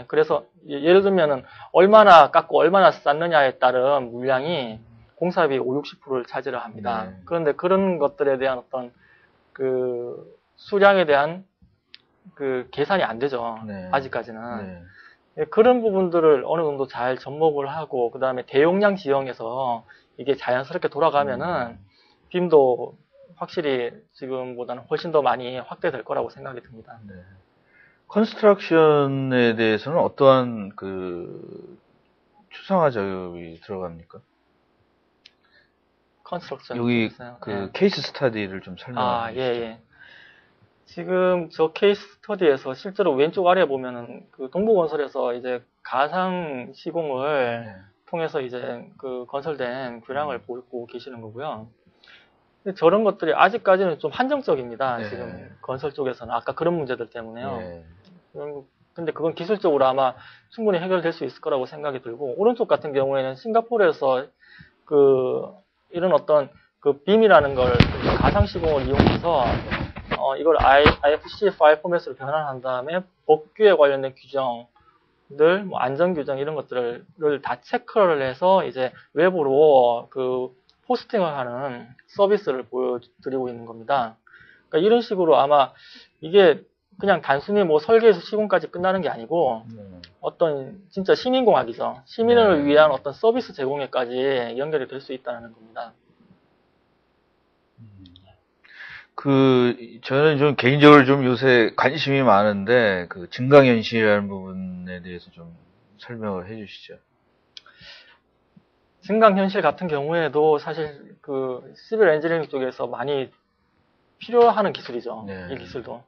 그래서 예를 들면은 얼마나 깎고 얼마나 쌓느냐에 따른 물량이 공사비 50-60%를 차지를 합니다. 그런데 그런 것들에 대한 어떤 그 수량에 대한 그 계산이 안 되죠. 네. 아직까지는. 네. 예, 그런 부분들을 어느 정도 잘 접목을 하고, 그 다음에 대용량 지형에서 이게 자연스럽게 돌아가면은 빔도 확실히 지금보다는 훨씬 더 많이 확대될 거라고 생각이 듭니다. 네. 컨스트럭션에 대해서는 어떠한 그 추상화 작업이 들어갑니까? 컨스트럭션. 여기 있어요. 그 예. 케이스 스터디를 좀 설명해 예, 주시죠. 예. 지금 저 케이스 스터디에서 실제로 왼쪽 아래 보면은 그 동부건설에서 이제 가상 시공을 네. 통해서 이제 그 건설된 교량을 보고 계시는 거고요. 근데 저런 것들이 아직까지는 좀 한정적입니다. 네. 지금 건설 쪽에서는 아까 그런 문제들 때문에요. 네. 근데 그건 기술적으로 아마 충분히 해결될 수 있을 거라고 생각이 들고, 오른쪽 같은 경우에는 싱가포르에서 그 이런 어떤 그 빔이라는 걸 가상 시공을 이용해서 이걸 IFC 파일 포맷으로 변환한 다음에 법규에 관련된 규정들, 뭐 안전 규정 이런 것들을 다 체크를 해서 이제 외부로 그 포스팅을 하는 서비스를 보여드리고 있는 겁니다. 그러니까 이런 식으로 아마 이게 그냥 단순히 뭐 설계에서 시공까지 끝나는 게 아니고 어떤 진짜 시민공학이죠. 시민을 위한 어떤 서비스 제공에까지 연결이 될 수 있다는 겁니다. 저는 좀 개인적으로 좀 요새 관심이 많은데, 그 증강현실이라는 부분에 대해서 좀 설명을 해 주시죠. 증강현실 같은 경우에도 사실 그 시빌 엔지니어링 쪽에서 많이 필요하는 기술이죠. 네. 이 기술도.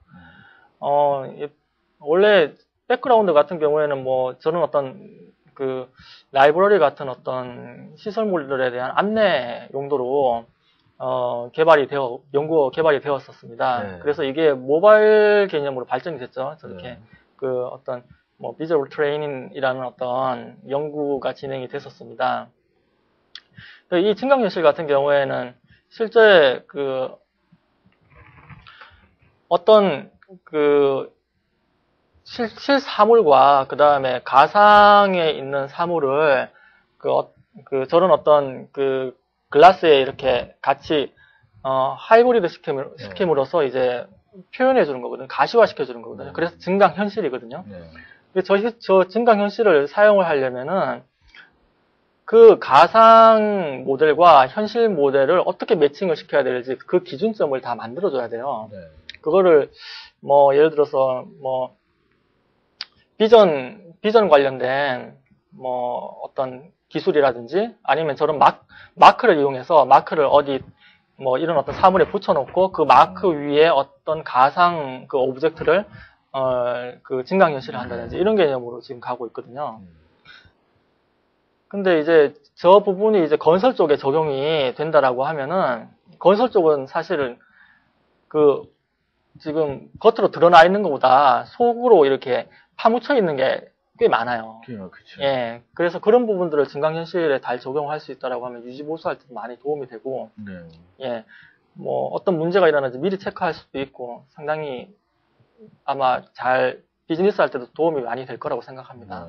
원래 백그라운드 같은 경우에는 뭐 저는 어떤 그 라이브러리 같은 어떤 시설물들에 대한 안내 용도로 연구 개발이 되었었습니다. 네. 그래서 이게 모바일 개념으로 발전이 됐죠. 저렇게 네. 그 어떤 뭐 비주얼 트레이닝이라는 어떤 연구가 진행이 됐었습니다. 이 증강현실 같은 경우에는 실제 그 어떤 그 실사물과 그 다음에 가상에 있는 사물을 저런 어떤 그 글라스에 이렇게 같이 하이브리드 시킴으로써 이제 표현해 주는 거거든요. 가시화 시켜 주는 거거든요. 그래서 증강현실이거든요. 저 증강현실을 사용을 하려면은 그 가상 모델과 현실 모델을 어떻게 매칭을 시켜야 될지 그 기준점을 다 만들어 줘야 돼요. 그거를 뭐 예를 들어서 뭐 비전 관련된 뭐 어떤 기술이라든지 아니면 저런 마크를 이용해서 마크를 어디 뭐 이런 어떤 사물에 붙여놓고 그 마크 위에 어떤 가상 그 오브젝트를 그 증강현실을 한다든지 이런 개념으로 지금 가고 있거든요. 근데 이제 저 부분이 이제 건설 쪽에 적용이 된다라고 하면은 건설 쪽은 사실은 그 지금 겉으로 드러나 있는 것보다 속으로 이렇게 파묻혀 있는 게 꽤 많아요. 그렇죠. 예. 그래서 그런 부분들을 증강현실에 잘 적용할 수 있다라고 하면 유지보수할 때도 많이 도움이 되고, 예. 뭐 어떤 문제가 일어나는지 미리 체크할 수도 있고 상당히 아마 잘 비즈니스 할 때도 도움이 많이 될 거라고 생각합니다.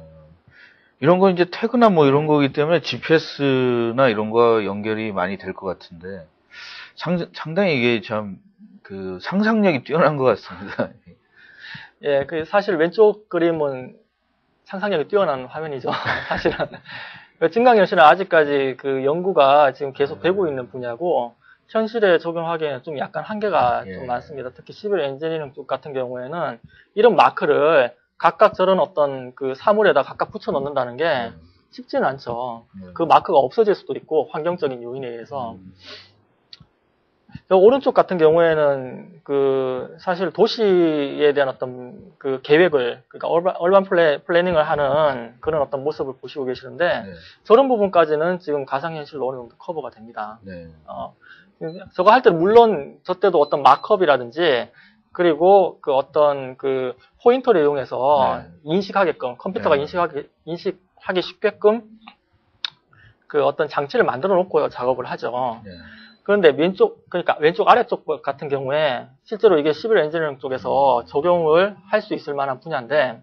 이런 거 이제 태그나 뭐 이런 거기 때문에 GPS나 이런 거 연결이 많이 될 것 같은데 상당히 이게 참 그 상상력이 뛰어난 것 같습니다. 예, 그 사실 왼쪽 그림은 상상력이 뛰어난 화면이죠. 사실은 증강현실은 아직까지 그 연구가 지금 계속 되고 있는 분야고 현실에 적용하기에는 좀 약간 한계가 좀 많습니다. 특히 시빌 엔지니어링 쪽 같은 경우에는 이런 마크를 각각 저런 어떤 그 사물에다 각각 붙여 넣는다는 게 쉽지는 않죠. 그 마크가 없어질 수도 있고 환경적인 요인에 의해서. 오른쪽 같은 경우에는 그 사실 도시에 대한 어떤 그 계획을 그러니까 얼반 플래닝을 하는 그런 어떤 모습을 보시고 계시는데 저런 부분까지는 지금 가상현실로 어느 정도 커버가 됩니다. 저거 할 때는 물론 저 때도 어떤 마크업이라든지 그리고 그 어떤 그 포인터를 이용해서 인식하게끔 컴퓨터가 인식하기 쉽게끔 그 어떤 장치를 만들어 놓고 작업을 하죠. 그런데 그러니까 왼쪽 아래쪽 같은 경우에 실제로 이게 시빌 엔지니어링 쪽에서 적용을 할 수 있을 만한 분야인데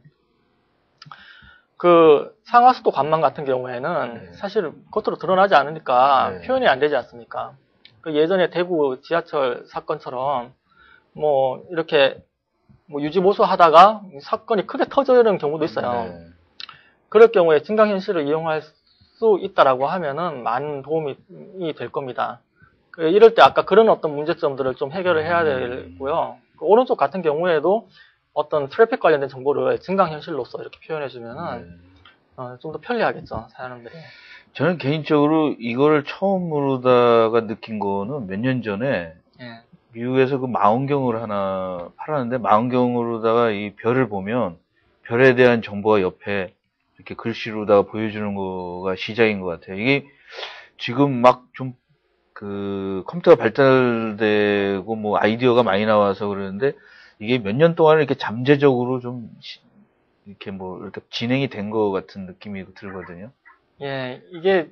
그 상하수도 관망 같은 경우에는 사실 겉으로 드러나지 않으니까 표현이 안 되지 않습니까? 그 예전에 대구 지하철 사건처럼 뭐 이렇게 뭐 유지보수 하다가 사건이 크게 터지는 경우도 있어요. 네. 그럴 경우에 증강현실을 이용할 수 있다라고 하면은 많은 도움이 될 겁니다. 이럴 때 아까 그런 어떤 문제점들을 좀 해결을 해야 되고요. 그 오른쪽 같은 경우에도 어떤 트래픽 관련된 정보를 증강현실로서 이렇게 표현해주면은 좀 더 편리하겠죠, 사용자들이. 저는 개인적으로 이거를 처음으로다가 느낀 거는 몇 년 전에 예. 미국에서 그 망원경을 하나 팔았는데 망원경으로다가 이 별을 보면 별에 대한 정보가 옆에 이렇게 글씨로다가 보여주는 거가 시작인 것 같아요. 이게 지금 막 좀 그 컴퓨터가 발달되고 뭐 아이디어가 많이 나와서 그러는데 이게 몇 년 동안 이렇게 잠재적으로 좀 이렇게 뭐 이렇게 진행이 된 것 같은 느낌이 들거든요. 예, 이게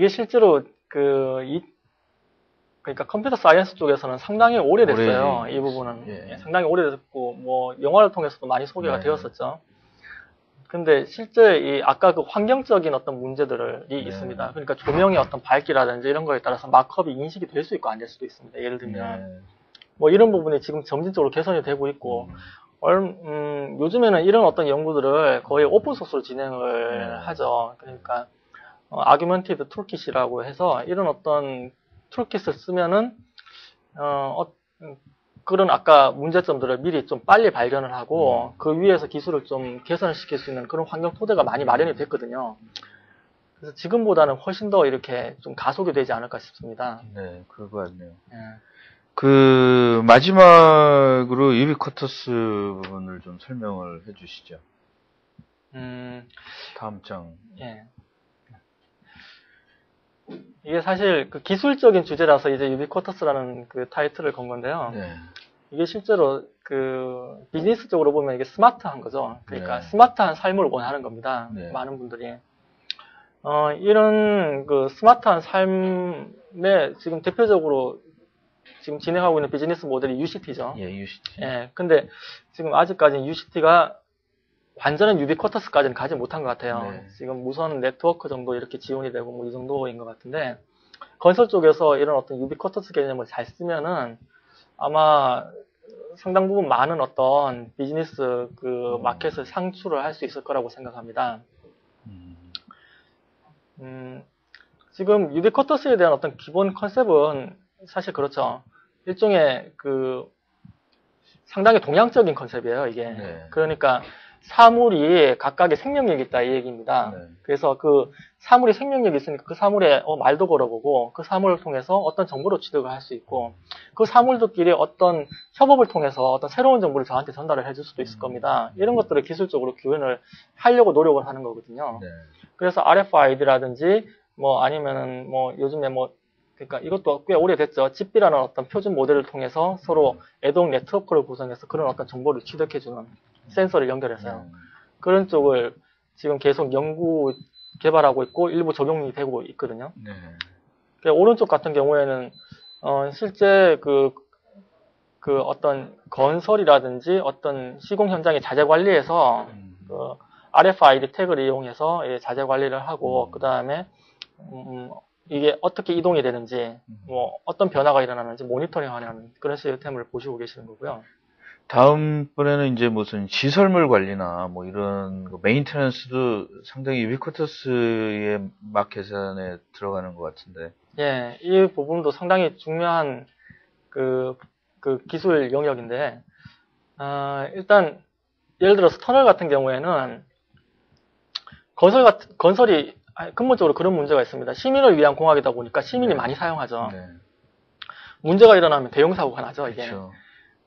실제로 그러니까 컴퓨터 사이언스 쪽에서는 상당히 오래됐어요. 이 부분은. 예. 상당히 오래됐고, 뭐, 영화를 통해서도 많이 소개가 네. 되었었죠. 근데 실제 아까 그 환경적인 어떤 문제들이 네. 있습니다. 그러니까 조명의 어떤 밝기라든지 이런 거에 따라서 마크업이 인식이 될 수 있고 안 될 수도 있습니다. 예를 들면. 뭐 이런 부분이 지금 점진적으로 개선이 되고 있고, 요즘에는 이런 어떤 연구들을 거의 오픈소스로 진행을 하죠. 그러니까, 아규먼티드 툴킷이라고 해서 이런 어떤 툴킷을 쓰면은, 그런 아까 문제점들을 미리 좀 빨리 발견을 하고 그 위에서 기술을 좀 개선을 시킬 수 있는 그런 환경 토대가 많이 마련이 됐거든요. 그래서 지금보다는 훨씬 더 이렇게 좀 가속이 되지 않을까 싶습니다. 네, 그럴 것 같네요. 예. 그 마지막으로 유비쿼터스 부분을 좀 설명을 해주시죠. 다음 장. 예. 이게 사실 그 기술적인 주제라서 이제 유비쿼터스라는 그 타이틀을 건 건데요. 네. 이게 실제로 그 비즈니스적으로 보면 이게 스마트한 거죠. 그러니까 네. 스마트한 삶을 원하는 겁니다. 네. 많은 분들이. 이런 그 스마트한 삶에 지금 대표적으로 지금 진행하고 있는 비즈니스 모델이 UCT죠. 예, UCT. 예, 근데 지금 아직까지 UCT가 완전한 유비쿼터스까지는 가지 못한 것 같아요. 네. 지금 무선 네트워크 정도 이렇게 지원이 되고 뭐 이 정도인 것 같은데 건설 쪽에서 이런 어떤 유비쿼터스 개념을 잘 쓰면은 아마 상당 부분 많은 어떤 비즈니스 그 마켓을 상출을 할 수 있을 거라고 생각합니다. 지금 유비쿼터스에 대한 어떤 기본 컨셉은 사실 그렇죠. 일종의 그 상당히 동양적인 컨셉이에요, 이게. 네. 그러니까 사물이 각각의 생명력이 있다 이 얘기입니다. 네. 그래서 그 사물이 생명력이 있으니까 그 사물에 말도 걸어보고 그 사물을 통해서 어떤 정보를 취득을 할 수 있고 그 사물들끼리 어떤 협업을 통해서 어떤 새로운 정보를 저한테 전달을 해줄 수도 있을 겁니다. 이런 것들을 기술적으로 구현을 하려고 노력을 하는 거거든요. 네. 그래서 RFID라든지 뭐 아니면은 뭐 요즘에 뭐 그러니까 이것도 꽤 오래됐죠. 집비라는 어떤 표준 모델을 통해서 서로 애동 네트워크를 구성해서 그런 어떤 정보를 취득해주는 센서를 연결해서요. 그런 쪽을 지금 계속 연구 개발하고 있고 일부 적용이 되고 있거든요. 네. 오른쪽 같은 경우에는 실제 그 어떤 건설이라든지 어떤 시공 현장의 자재 관리에서 그 RFID 태그를 이용해서 자재 관리를 하고 그 다음에 이게 어떻게 이동이 되는지 뭐 어떤 변화가 일어나는지 모니터링하는 그런 시스템을 보시고 계시는 거고요. 다음번에는 이제 무슨 시설물 관리나 뭐 이런 메인테넌스도 상당히 유비쿼터스의 마켓 안에 들어가는 것 같은데. 예, 이 부분도 상당히 중요한 그 기술 영역인데, 일단 예를 들어서 터널 같은 경우에는 건설이 근본적으로 그런 문제가 있습니다. 시민을 위한 공학이다 보니까 시민이 많이 사용하죠. 네. 문제가 일어나면 대형 사고가 나죠, 이게. 그렇죠.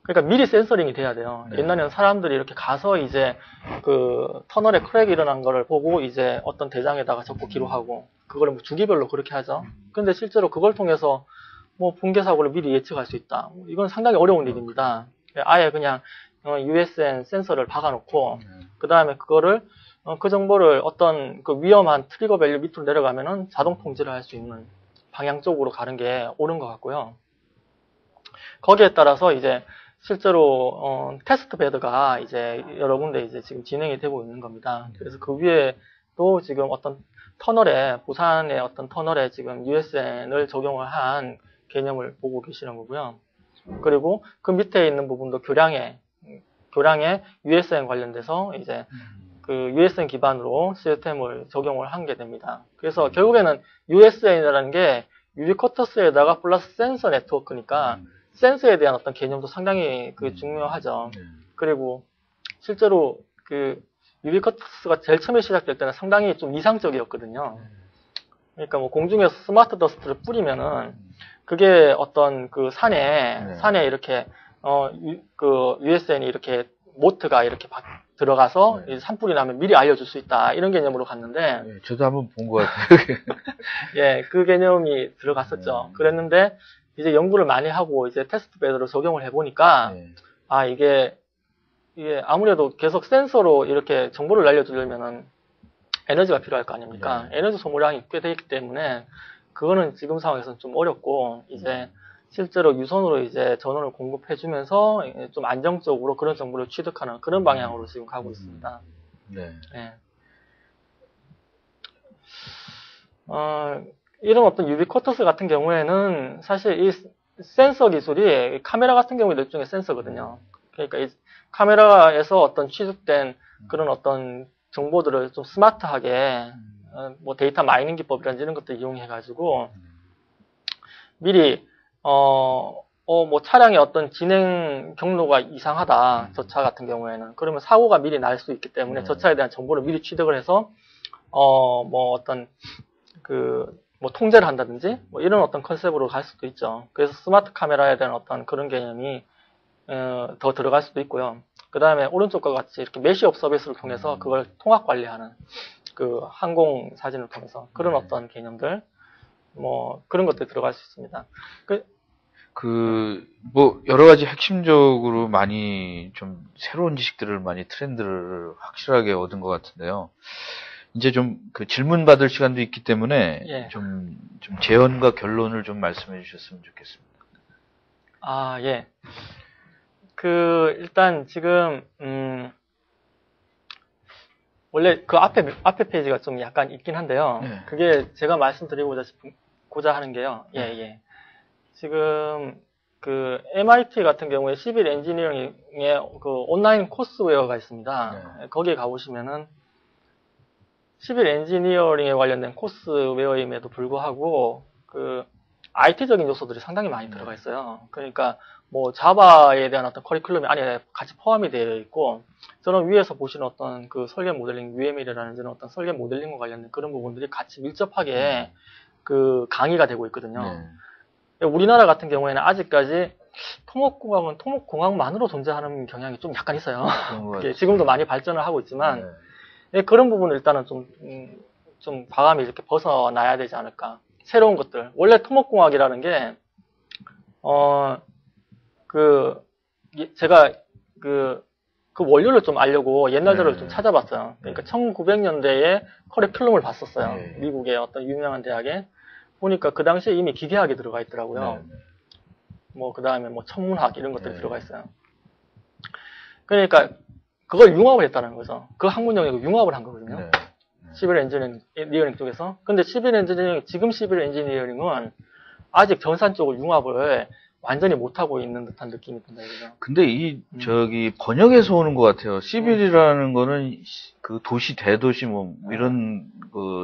그러니까 미리 센서링이 돼야 돼요. 네. 옛날에는 사람들이 이렇게 가서 이제 그 터널에 크랙이 일어난 거를 보고 이제 어떤 대장에다가 적고 기록하고 그거를 뭐 주기별로 그렇게 하죠. 근데 실제로 그걸 통해서 뭐 붕괴 사고를 미리 예측할 수 있다. 이건 상당히 어려운 일입니다. 아예 그냥 USN 센서를 박아놓고 그 다음에 그거를 그 정보를 어떤 그 위험한 트리거 밸류 밑으로 내려가면은 자동 통제를 할 수 있는 방향 쪽으로 가는 게 옳은 것 같고요. 거기에 따라서 이제 실제로 테스트 베드가 이제 여러 군데 이제 지금 진행이 되고 있는 겁니다. 그래서 그 위에 또 지금 어떤 터널에 부산의 어떤 터널에 지금 USN을 적용을 한 개념을 보고 계시는 거고요. 그리고 그 밑에 있는 부분도 교량에 USN 관련돼서 이제 그 USN 기반으로 시스템을 적용을 한 게 됩니다. 그래서 결국에는 USN이라는 게 유비쿼터스에다가 플러스 센서 네트워크니까 센서에 대한 어떤 개념도 상당히 그 중요하죠. 그리고 실제로 그 유비쿼터스가 제일 처음에 시작될 때는 상당히 좀 이상적이었거든요. 그러니까 뭐 공중에서 스마트 더스트를 뿌리면은 그게 어떤 그 산에 이렇게 그 USN이 이렇게 모트가 이렇게 들어가서 산불이 나면 미리 알려줄 수 있다 이런 개념으로 갔는데 저도 한번 본 것 같아요. 예, 그 개념이 들어갔었죠. 그랬는데 이제 연구를 많이 하고 이제 테스트 베드로 적용을 해보니까 아 이게 아무래도 계속 센서로 이렇게 정보를 날려주려면은 에너지가 필요할 거 아닙니까? 에너지 소모량이 꽤 되기 때문에 그거는 지금 상황에서는 좀 어렵고 이제 실제로 유선으로 이제 전원을 공급해주면서 좀 안정적으로 그런 정보를 취득하는 그런 방향으로 지금 가고 있습니다. 네. 이런 어떤 유비쿼터스 같은 경우에는 사실 이 센서 기술이 카메라 같은 경우에 일종의 센서거든요. 그러니까 이 카메라에서 어떤 취득된 그런 어떤 정보들을 좀 스마트하게 뭐 데이터 마이닝 기법이라든지 이런 것들 이용해가지고 미리 뭐 차량의 어떤 진행 경로가 이상하다. 저 차 같은 경우에는. 그러면 사고가 미리 날 수 있기 때문에 저 차에 대한 정보를 미리 취득을 해서 뭐 어떤 뭐 통제를 한다든지 뭐 이런 어떤 컨셉으로 갈 수도 있죠. 그래서 스마트 카메라에 대한 어떤 그런 개념이 더 들어갈 수도 있고요. 그 다음에 오른쪽과 같이 이렇게 메시업 서비스를 통해서 그걸 통합 관리하는 그 항공 사진을 통해서 그런 어떤 개념들 뭐 그런 것들이 들어갈 수 있습니다. 뭐 여러 가지 핵심적으로 많이 좀 새로운 지식들을 많이 트렌드를 확실하게 얻은 것 같은데요. 이제 좀 그 질문 받을 시간도 있기 때문에 좀 제언과 결론을 좀 말씀해 주셨으면 좋겠습니다. 아, 예. 일단 지금 원래 그 앞에 페이지가 좀 약간 있긴 한데요. 그게 제가 말씀드리고자 하는 게요. 지금 그 MIT 같은 경우에 시빌 엔지니어링의 그 온라인 코스웨어가 있습니다. 거기에 가보시면은 시빌 엔지니어링에 관련된 코스웨어임에도 불구하고 그 IT적인 요소들이 상당히 많이 들어가 있어요. 그러니까 뭐 자바에 대한 어떤 커리큘럼이 안에 같이 포함이 되어 있고 저는 위에서 보시는 어떤 그 설계 모델링, UML이라는 어떤 설계 모델링과 관련된 그런 부분들이 같이 밀접하게 그 강의가 되고 있거든요. 우리나라 같은 경우에는 아직까지 토목공학은 토목공학만으로 존재하는 경향이 좀 약간 있어요. 지금도 많이 발전을 하고 있지만 그런 부분을 일단은 좀 과감히 이렇게 벗어나야 되지 않을까. 새로운 것들. 원래 토목공학이라는 게 제가 그 원료를 좀 알려고 옛날 자료를 좀 찾아봤어요. 그러니까 1900년대에 커리큘럼을 봤었어요. 미국의 어떤 유명한 대학에. 보니까 그 당시에 이미 기계학이 들어가 있더라고요. 뭐, 그 다음에 뭐, 천문학 이런 것들이 들어가 있어요. 그러니까, 그걸 융합을 했다는 거죠. 그 학문 영역을 융합을 한 거거든요. 시빌 엔지니어링 쪽에서. 근데 지금 시빌 엔지니어링은 아직 전산 쪽을 융합을 완전히 못하고 있는 듯한 느낌이 든다, 이거죠. 근데 번역에서 오는 것 같아요. 시빌이라는 거는 그 도시, 대도시 뭐, 이런,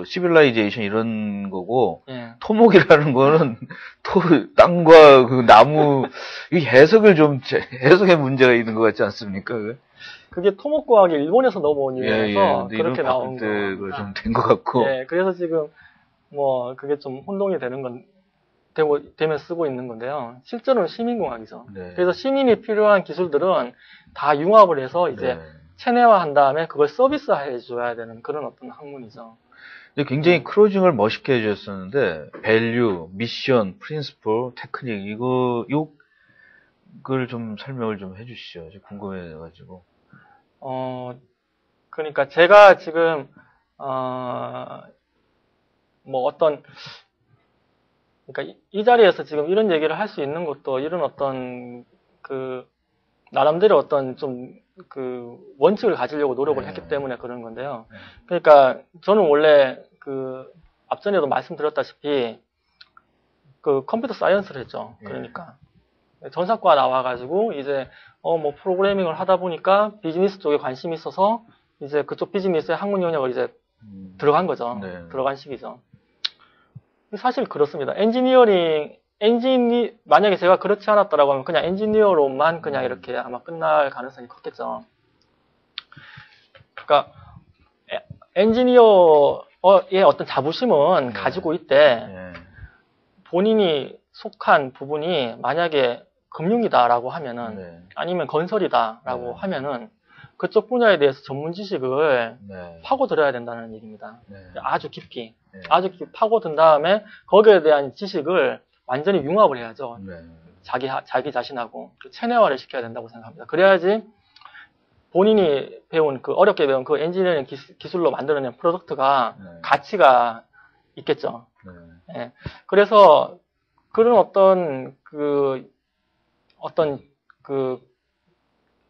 시빌라이제이션 이런 거고, 토목이라는 거는 땅과 그 나무, 이 해석의 문제가 있는 것 같지 않습니까? 그게 토목공학이 일본에서 넘어온 이유라서 그렇게 나온 거가 좀 된 것 같고. 그래서 지금 뭐, 그게 좀 혼동이 되면 쓰고 있는 건데요. 실제로는 시민공학이죠. 그래서 시민이 필요한 기술들은 다 융합을 해서 이제 체내화한 다음에 그걸 서비스해 줘야 되는 그런 어떤 학문이죠. 굉장히 크로징을 멋있게 해주셨었는데 밸류, 미션, 프린시플, 테크닉 이걸 좀 설명을 좀 해주시죠. 궁금해가지고. 그러니까 제가 지금 뭐 어떤 그러니까 이 자리에서 지금 이런 얘기를 할 수 있는 것도 이런 어떤 나름대로 어떤 좀 원칙을 가지려고 노력을 했기 때문에 그런 건데요. 그러니까 저는 원래 앞전에도 말씀드렸다시피 컴퓨터 사이언스를 했죠. 그러니까 전사과 나와가지고 이제 뭐 프로그래밍을 하다 보니까 비즈니스 쪽에 관심이 있어서 이제 그쪽 비즈니스의 학문 영역을 이제 들어간 거죠. 네. 들어간 시기죠. 사실 그렇습니다. 만약에 제가 그렇지 않았다라고 하면 그냥 엔지니어로만 그냥 이렇게 아마 끝날 가능성이 컸겠죠. 그러니까 엔지니어의 어떤 자부심은 가지고 있대. 본인이 속한 부분이 만약에 금융이다라고 하면은 아니면 건설이다라고 하면은 그쪽 분야에 대해서 전문 지식을 파고들어야 된다는 얘기입니다. 아주 깊이 파고든 다음에 거기에 대한 지식을 완전히 융합을 해야죠. 자기 자신하고 체내화를 시켜야 된다고 생각합니다. 그래야지 본인이 배운 어렵게 배운 그 엔지니어링 기술로 만들어낸 프로덕트가 가치가 있겠죠. 예. 그래서 그런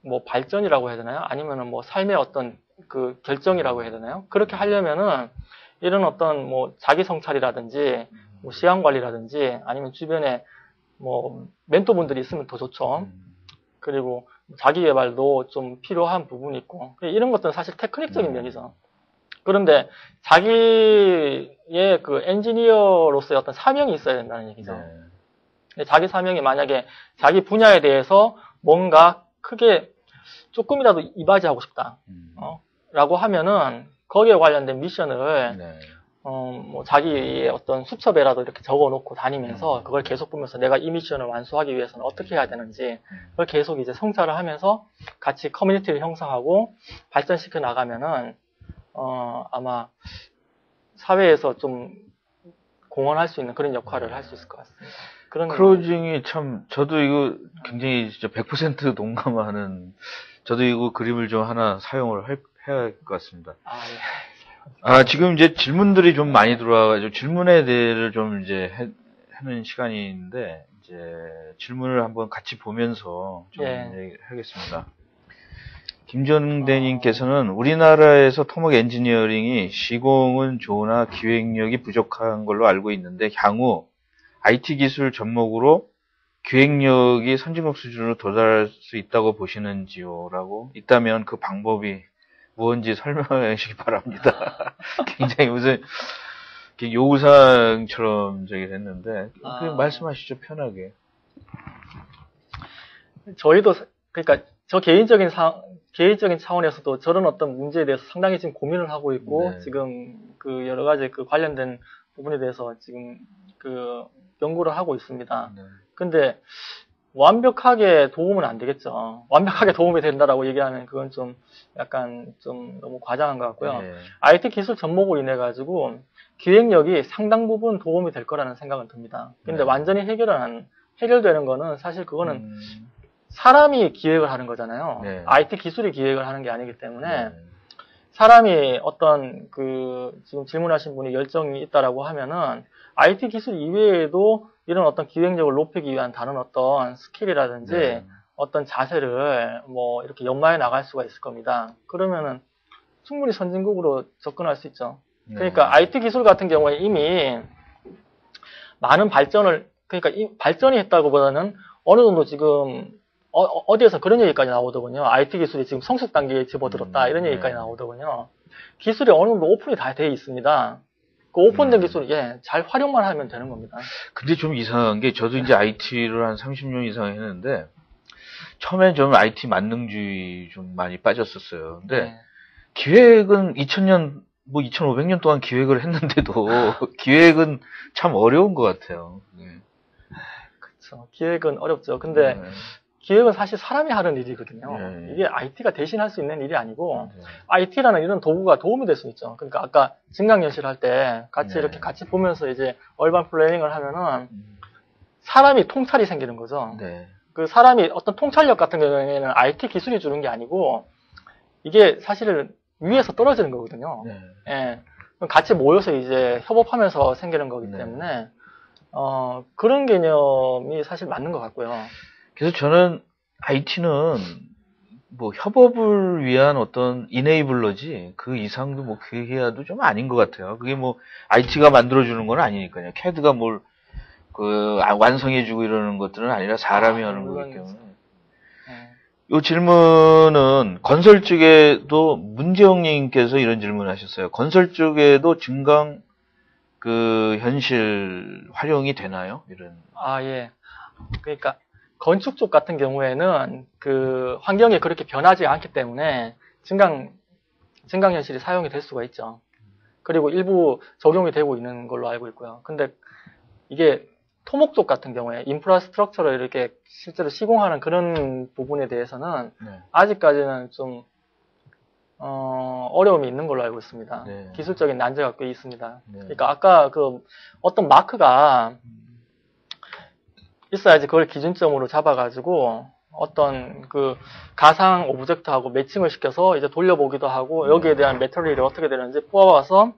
뭐 발전이라고 해야 되나요? 아니면은 뭐 삶의 어떤 그 결정이라고 해야 되나요? 그렇게 하려면은 이런 어떤 뭐 자기 성찰이라든지 뭐 시간 관리라든지 아니면 주변에 뭐 멘토분들이 있으면 더 좋죠. 그리고 자기 개발도 좀 필요한 부분이 있고 이런 것들은 사실 테크닉적인 면이죠. 그런데 자기의 그 엔지니어로서의 어떤 사명이 있어야 된다는 얘기죠. 자기 사명이 만약에 자기 분야에 대해서 뭔가 크게 조금이라도 이바지하고 싶다. 라고 하면은 거기에 관련된 미션을 뭐 자기의 어떤 수첩에라도 이렇게 적어 놓고 다니면서 그걸 계속 보면서 내가 이 미션을 완수하기 위해서는 어떻게 해야 되는지 그걸 계속 이제 성찰을 하면서 같이 커뮤니티를 형성하고 발전시켜 나가면은 아마 사회에서 좀 공헌할 수 있는 그런 역할을 할 수 있을 것 같습니다. 크로징이 참, 저도 이거 굉장히 진짜 100% 동감하는, 저도 이거 그림을 좀 하나 사용을 해야 할 것 같습니다. 지금 이제 질문들이 좀 많이 들어와가지고 질문에 대해서 좀 이제 하는 시간인데, 이제 질문을 한번 같이 보면서 좀 하겠습니다. 김정대님께서는 우리나라에서 토목 엔지니어링이 시공은 좋으나 기획력이 부족한 걸로 알고 있는데 향후 IT 기술 접목으로 기획력이 선진국 수준으로 도달할 수 있다고 보시는지요? 라고 있다면 그 방법이 무엇인지 설명해 주시기 바랍니다. 굉장히 무슨 요구사항처럼 저기 됐는데 말씀하시죠, 편하게. 저희도 그러니까 저 개인적인 차원에서도 저런 어떤 문제에 대해서 상당히 지금 고민을 하고 있고 지금 그 여러 가지 그 관련된 부분에 대해서 지금 그 연구를 하고 있습니다. 근데 완벽하게 도움은 안 되겠죠. 완벽하게 도움이 된다라고 얘기하면 그건 좀 약간 좀 너무 과장한 것 같고요. IT 기술 접목으로 인해 가지고 기획력이 상당 부분 도움이 될 거라는 생각은 듭니다. 근데 완전히 해결되는 거는 사실 그거는 사람이 기획을 하는 거잖아요. IT 기술이 기획을 하는 게 아니기 때문에 사람이 어떤 지금 질문하신 분이 열정이 있다라고 하면은 IT 기술 이외에도 이런 어떤 기획력을 높이기 위한 다른 어떤 스킬이라든지 어떤 자세를 뭐 이렇게 연마해 나갈 수가 있을 겁니다. 그러면은 충분히 선진국으로 접근할 수 있죠. 그러니까 IT 기술 같은 경우에 이미 많은 그러니까 발전이 했다고보다는 어느 정도 지금 어디에서 그런 얘기까지 나오더군요. IT 기술이 지금 성숙 단계에 접어들었다 이런 얘기까지 나오더군요. 기술이 어느 정도 오픈이 다 돼 있습니다. 그 오픈된 기술, 잘 활용만 하면 되는 겁니다. 근데 좀 이상한 게, 저도 이제 IT를 한 30년 이상 했는데, 처음엔 좀 IT 만능주의 좀 많이 빠졌었어요. 근데, 기획은 2000년, 2500년 동안 기획을 했는데도, 기획은 참 어려운 것 같아요. 그렇죠. 기획은 어렵죠. 근데, 기획은 사실 사람이 하는 일이거든요. 이게 IT가 대신할 수 있는 일이 아니고 IT라는 이런 도구가 도움이 될 수 있죠. 그러니까 아까 증강연실 할 때 같이 이렇게 같이 보면서 이제 얼반 플래닝을 하면은 사람이 통찰이 생기는 거죠. 그 사람이 어떤 통찰력 같은 경우에는 IT 기술이 주는 게 아니고 이게 사실은 위에서 떨어지는 거거든요. 같이 모여서 이제 협업하면서 생기는 거기 때문에 그런 개념이 사실 맞는 것 같고요. 그래서 저는 IT는 뭐 협업을 위한 어떤 이네이블러지 그 이상도 뭐 그 이하도 좀 아닌 것 같아요. 그게 뭐 IT가 만들어주는 건 아니니까요. CAD가 뭘 완성해주고 이러는 것들은 아니라 사람이 하는 거기 물론, 때문에. 이 질문은 건설 쪽에도 문재영님께서 이런 질문을 하셨어요. 건설 쪽에도 증강 현실 활용이 되나요? 이런. 예. 그러니까 건축 쪽 같은 경우에는 환경이 그렇게 변하지 않기 때문에 증강 현실이 사용이 될 수가 있죠. 그리고 일부 적용이 되고 있는 걸로 알고 있고요. 근데 이게 토목 쪽 같은 경우에 인프라스트럭처를 이렇게 실제로 시공하는 그런 부분에 대해서는 네. 아직까지는 좀 어려움이 있는 걸로 알고 있습니다. 네. 기술적인 난제가 꽤 있습니다. 네. 그러니까 아까 어떤 마크가 있어야지 그걸 기준점으로 잡아가지고 어떤 가상 오브젝트하고 매칭을 시켜서 이제 돌려보기도 하고 여기에 대한 매터리얼이 어떻게 되는지 뽑아와서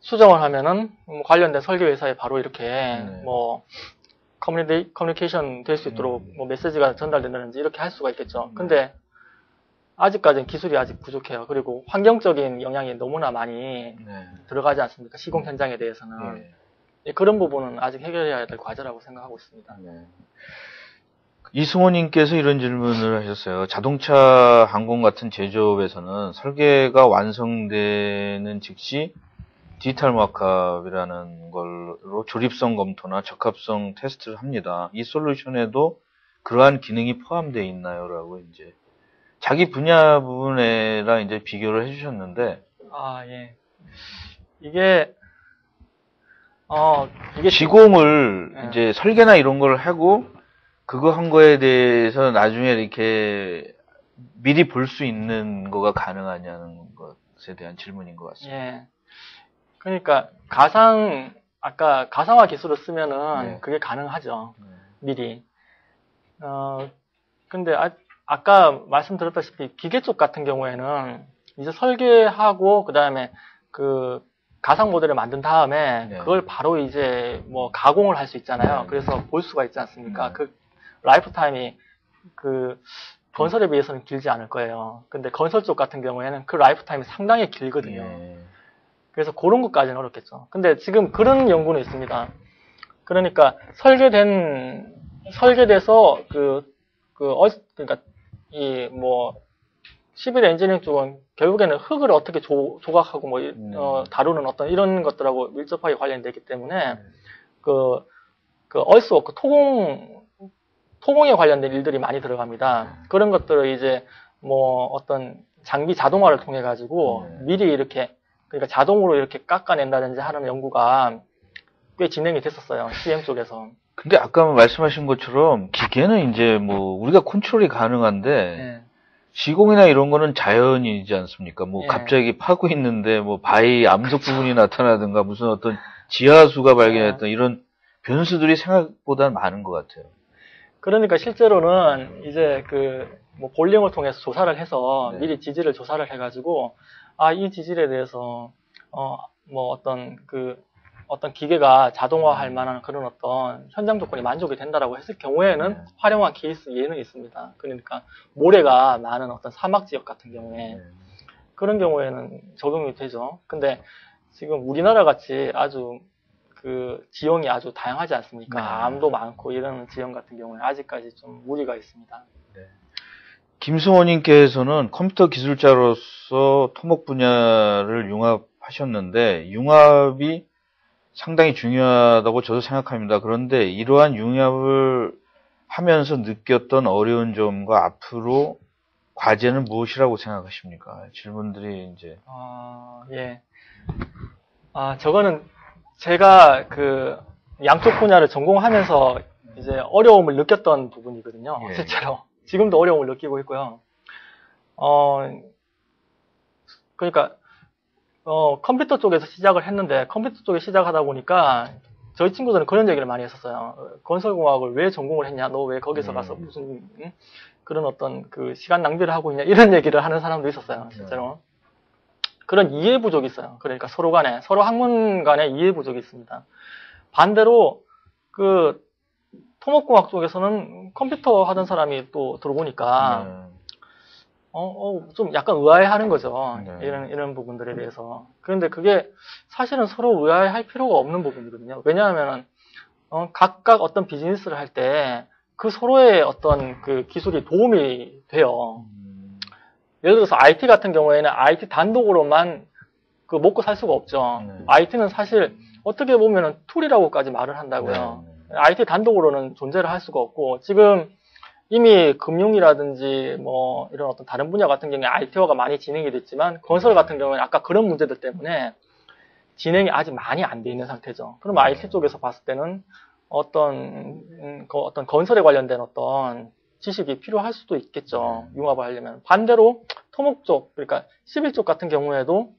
수정을 하면은 관련된 설계 회사에 바로 이렇게 커뮤니케이션 될 수 있도록 메시지가 전달된다든지 이렇게 할 수가 있겠죠. 근데 아직까지는 기술이 아직 부족해요. 그리고 환경적인 영향이 너무나 많이 들어가지 않습니까? 시공 현장에 대해서는. 그런 부분은 아직 해결해야 될 과제라고 생각하고 있습니다. 이승호님께서 이런 질문을 하셨어요. 자동차, 항공 같은 제조업에서는 설계가 완성되는 즉시 디지털 모아캅이라는 걸로 조립성 검토나 적합성 테스트를 합니다. 이 솔루션에도 그러한 기능이 포함되어 있나요? 라고 이제 자기 분야 부분에랑 이제 비교를 해주셨는데. 예. 이게 시공을 이제 설계나 이런 걸 하고 그거 한 거에 대해서 나중에 이렇게 미리 볼 수 있는 거가 가능하냐는 것에 대한 질문인 것 같습니다. 예. 그러니까 아까 가상화 기술을 쓰면은 그게 가능하죠. 미리. 근데 아까 말씀드렸다시피 기계 쪽 같은 경우에는 이제 설계하고 그다음에 가상 모델을 만든 다음에 그걸 바로 이제 가공을 할 수 있잖아요. 그래서 볼 수가 있지 않습니까? 라이프 타임이 건설에 비해서는 길지 않을 거예요. 근데 건설 쪽 같은 경우에는 그 라이프 타임이 상당히 길거든요. 그래서 그런 것까지는 어렵겠죠. 근데 지금 그런 연구는 있습니다. 그러니까 설계돼서 그러니까 시빌 엔지니어링 쪽은 결국에는 흑을 어떻게 조각하고 다루는 어떤 이런 것들하고 밀접하게 관련되어 있기 때문에 얼스워크 토공에 관련된 일들이 많이 들어갑니다. 그런 것들을 이제 어떤 장비 자동화를 통해 가지고 미리 이렇게 그러니까 자동으로 이렇게 깎아낸다든지 하는 연구가 꽤 진행이 됐었어요. CM 쪽에서. 근데 아까 말씀하신 것처럼 기계는 이제 우리가 컨트롤이 가능한데 시공이나 이런 거는 자연이지 않습니까? 갑자기 파고 있는데 바위 암석 부분이 나타나든가 무슨 어떤 지하수가 발견했던 이런 변수들이 생각보다 많은 것 같아요. 그러니까 실제로는 이제 볼링을 통해서 조사를 해서 미리 지질을 조사를 해가지고 이 지질에 대해서 어떤 기계가 자동화할 만한 그런 어떤 현장 조건이 만족이 된다라고 했을 경우에는 활용한 케이스 예는 있습니다. 그러니까 모래가 많은 어떤 사막 지역 같은 경우에 그런 경우에는 적용이 되죠. 근데 지금 우리나라 같이 아주 지형이 아주 다양하지 않습니까? 암도 많고 이런 지형 같은 경우에 아직까지 좀 무리가 있습니다. 김승호님께서는 컴퓨터 기술자로서 토목 분야를 융합하셨는데 융합이 상당히 중요하다고 저도 생각합니다. 그런데 이러한 융합을 하면서 느꼈던 어려운 점과 앞으로 과제는 무엇이라고 생각하십니까? 질문들이 이제. 저거는 제가 양쪽 분야를 전공하면서 이제 어려움을 느꼈던 부분이거든요. 실제로. 지금도 어려움을 느끼고 있고요. 그러니까 컴퓨터 쪽에서 시작을 했는데 컴퓨터 쪽에 시작하다 보니까 저희 친구들은 그런 얘기를 많이 했었어요. 건설공학을 왜 전공을 했냐? 너 왜 거기서 가서 무슨 그런 어떤 시간 낭비를 하고 있냐? 이런 얘기를 하는 사람도 있었어요. 실제로. 그런 이해 부족이 있어요. 그러니까 서로 학문 간에 이해 부족이 있습니다. 반대로 토목공학 쪽에서는 컴퓨터 하던 사람이 또 들어오니까 좀 약간 의아해하는 거죠. 이런 부분들에 대해서. 그런데 그게 사실은 서로 의아해할 필요가 없는 부분이거든요. 왜냐하면 각각 어떤 비즈니스를 할 때 그 서로의 어떤 그 기술이 도움이 돼요. 예를 들어서 IT 같은 경우에는 IT 단독으로만 그 먹고 살 수가 없죠. IT는 사실 어떻게 보면은 툴이라고까지 말을 한다고요. IT 단독으로는 존재를 할 수가 없고, 지금 이미 금융이라든지 뭐 이런 어떤 다른 분야 같은 경우에 IT화가 많이 진행이 됐지만, 건설 같은 경우에는 아까 그런 문제들 때문에 진행이 아직 많이 안 돼 있는 상태죠. 그럼 IT 쪽에서 봤을 때는 어떤 건설에 관련된 어떤 지식이 필요할 수도 있겠죠. 융합을 하려면. 반대로 토목 쪽, 그러니까 11쪽 같은 경우에도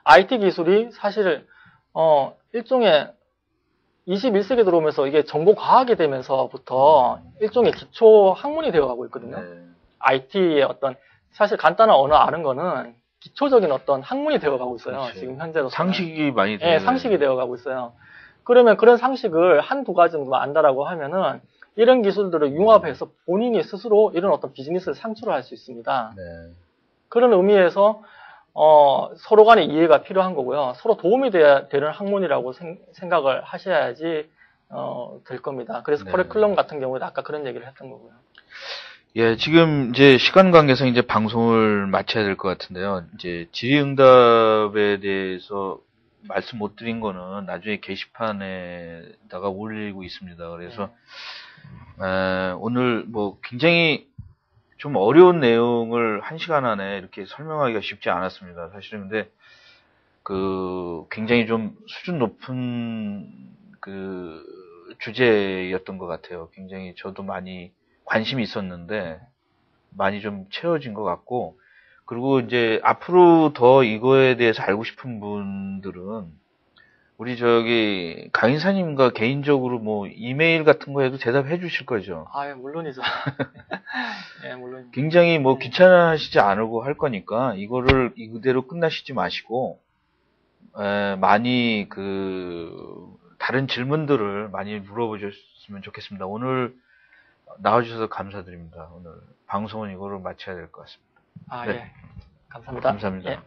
IT 기술이 사실 일종의 21세기 들어오면서 이게 정보 과학이 되면서부터 일종의 기초 학문이 되어가고 있거든요. IT의 어떤 사실 간단한 언어 아는 거는 기초적인 어떤 학문이 되어가고 있어요. 그렇죠. 지금 현재로 상식이 많이 네, 상식이 되어가고 있어요. 그러면 그런 상식을 한두 가지 정도 안다라고 하면은 이런 기술들을 융합해서 본인이 스스로 이런 어떤 비즈니스를 창출을 할 수 있습니다. 그런 의미에서 서로 간의 이해가 필요한 거고요. 서로 도움이 되는 학문이라고 생각을 하셔야지 될 겁니다. 그래서 커리큘럼 같은 경우에도 아까 그런 얘기를 했던 거고요. 예, 지금 이제 시간 관계상 이제 방송을 마쳐야 될 것 같은데요. 이제 질의응답에 대해서 말씀 못 드린 거는 나중에 게시판에다가 올리고 있습니다. 그래서 오늘 뭐 굉장히 좀 어려운 내용을 1시간 안에 이렇게 설명하기가 쉽지 않았습니다. 사실은. 근데 굉장히 좀 수준 높은 주제였던 것 같아요. 굉장히 저도 많이 관심이 있었는데 많이 좀 채워진 것 같고, 그리고 이제 앞으로 더 이거에 대해서 알고 싶은 분들은 우리 강인사님과 개인적으로 뭐 이메일 같은 거 해도 대답해 주실 거죠? 예, 물론이죠. 예, 물론. 굉장히 뭐 귀찮아하시지 않으고 할 거니까 이거를 이대로 끝나시지 마시고 많이 다른 질문들을 많이 물어보셨으면 좋겠습니다. 오늘 나와주셔서 감사드립니다. 오늘 방송은 이거로 마쳐야 될 것 같습니다. 예. 감사합니다. 감사합니다. 예.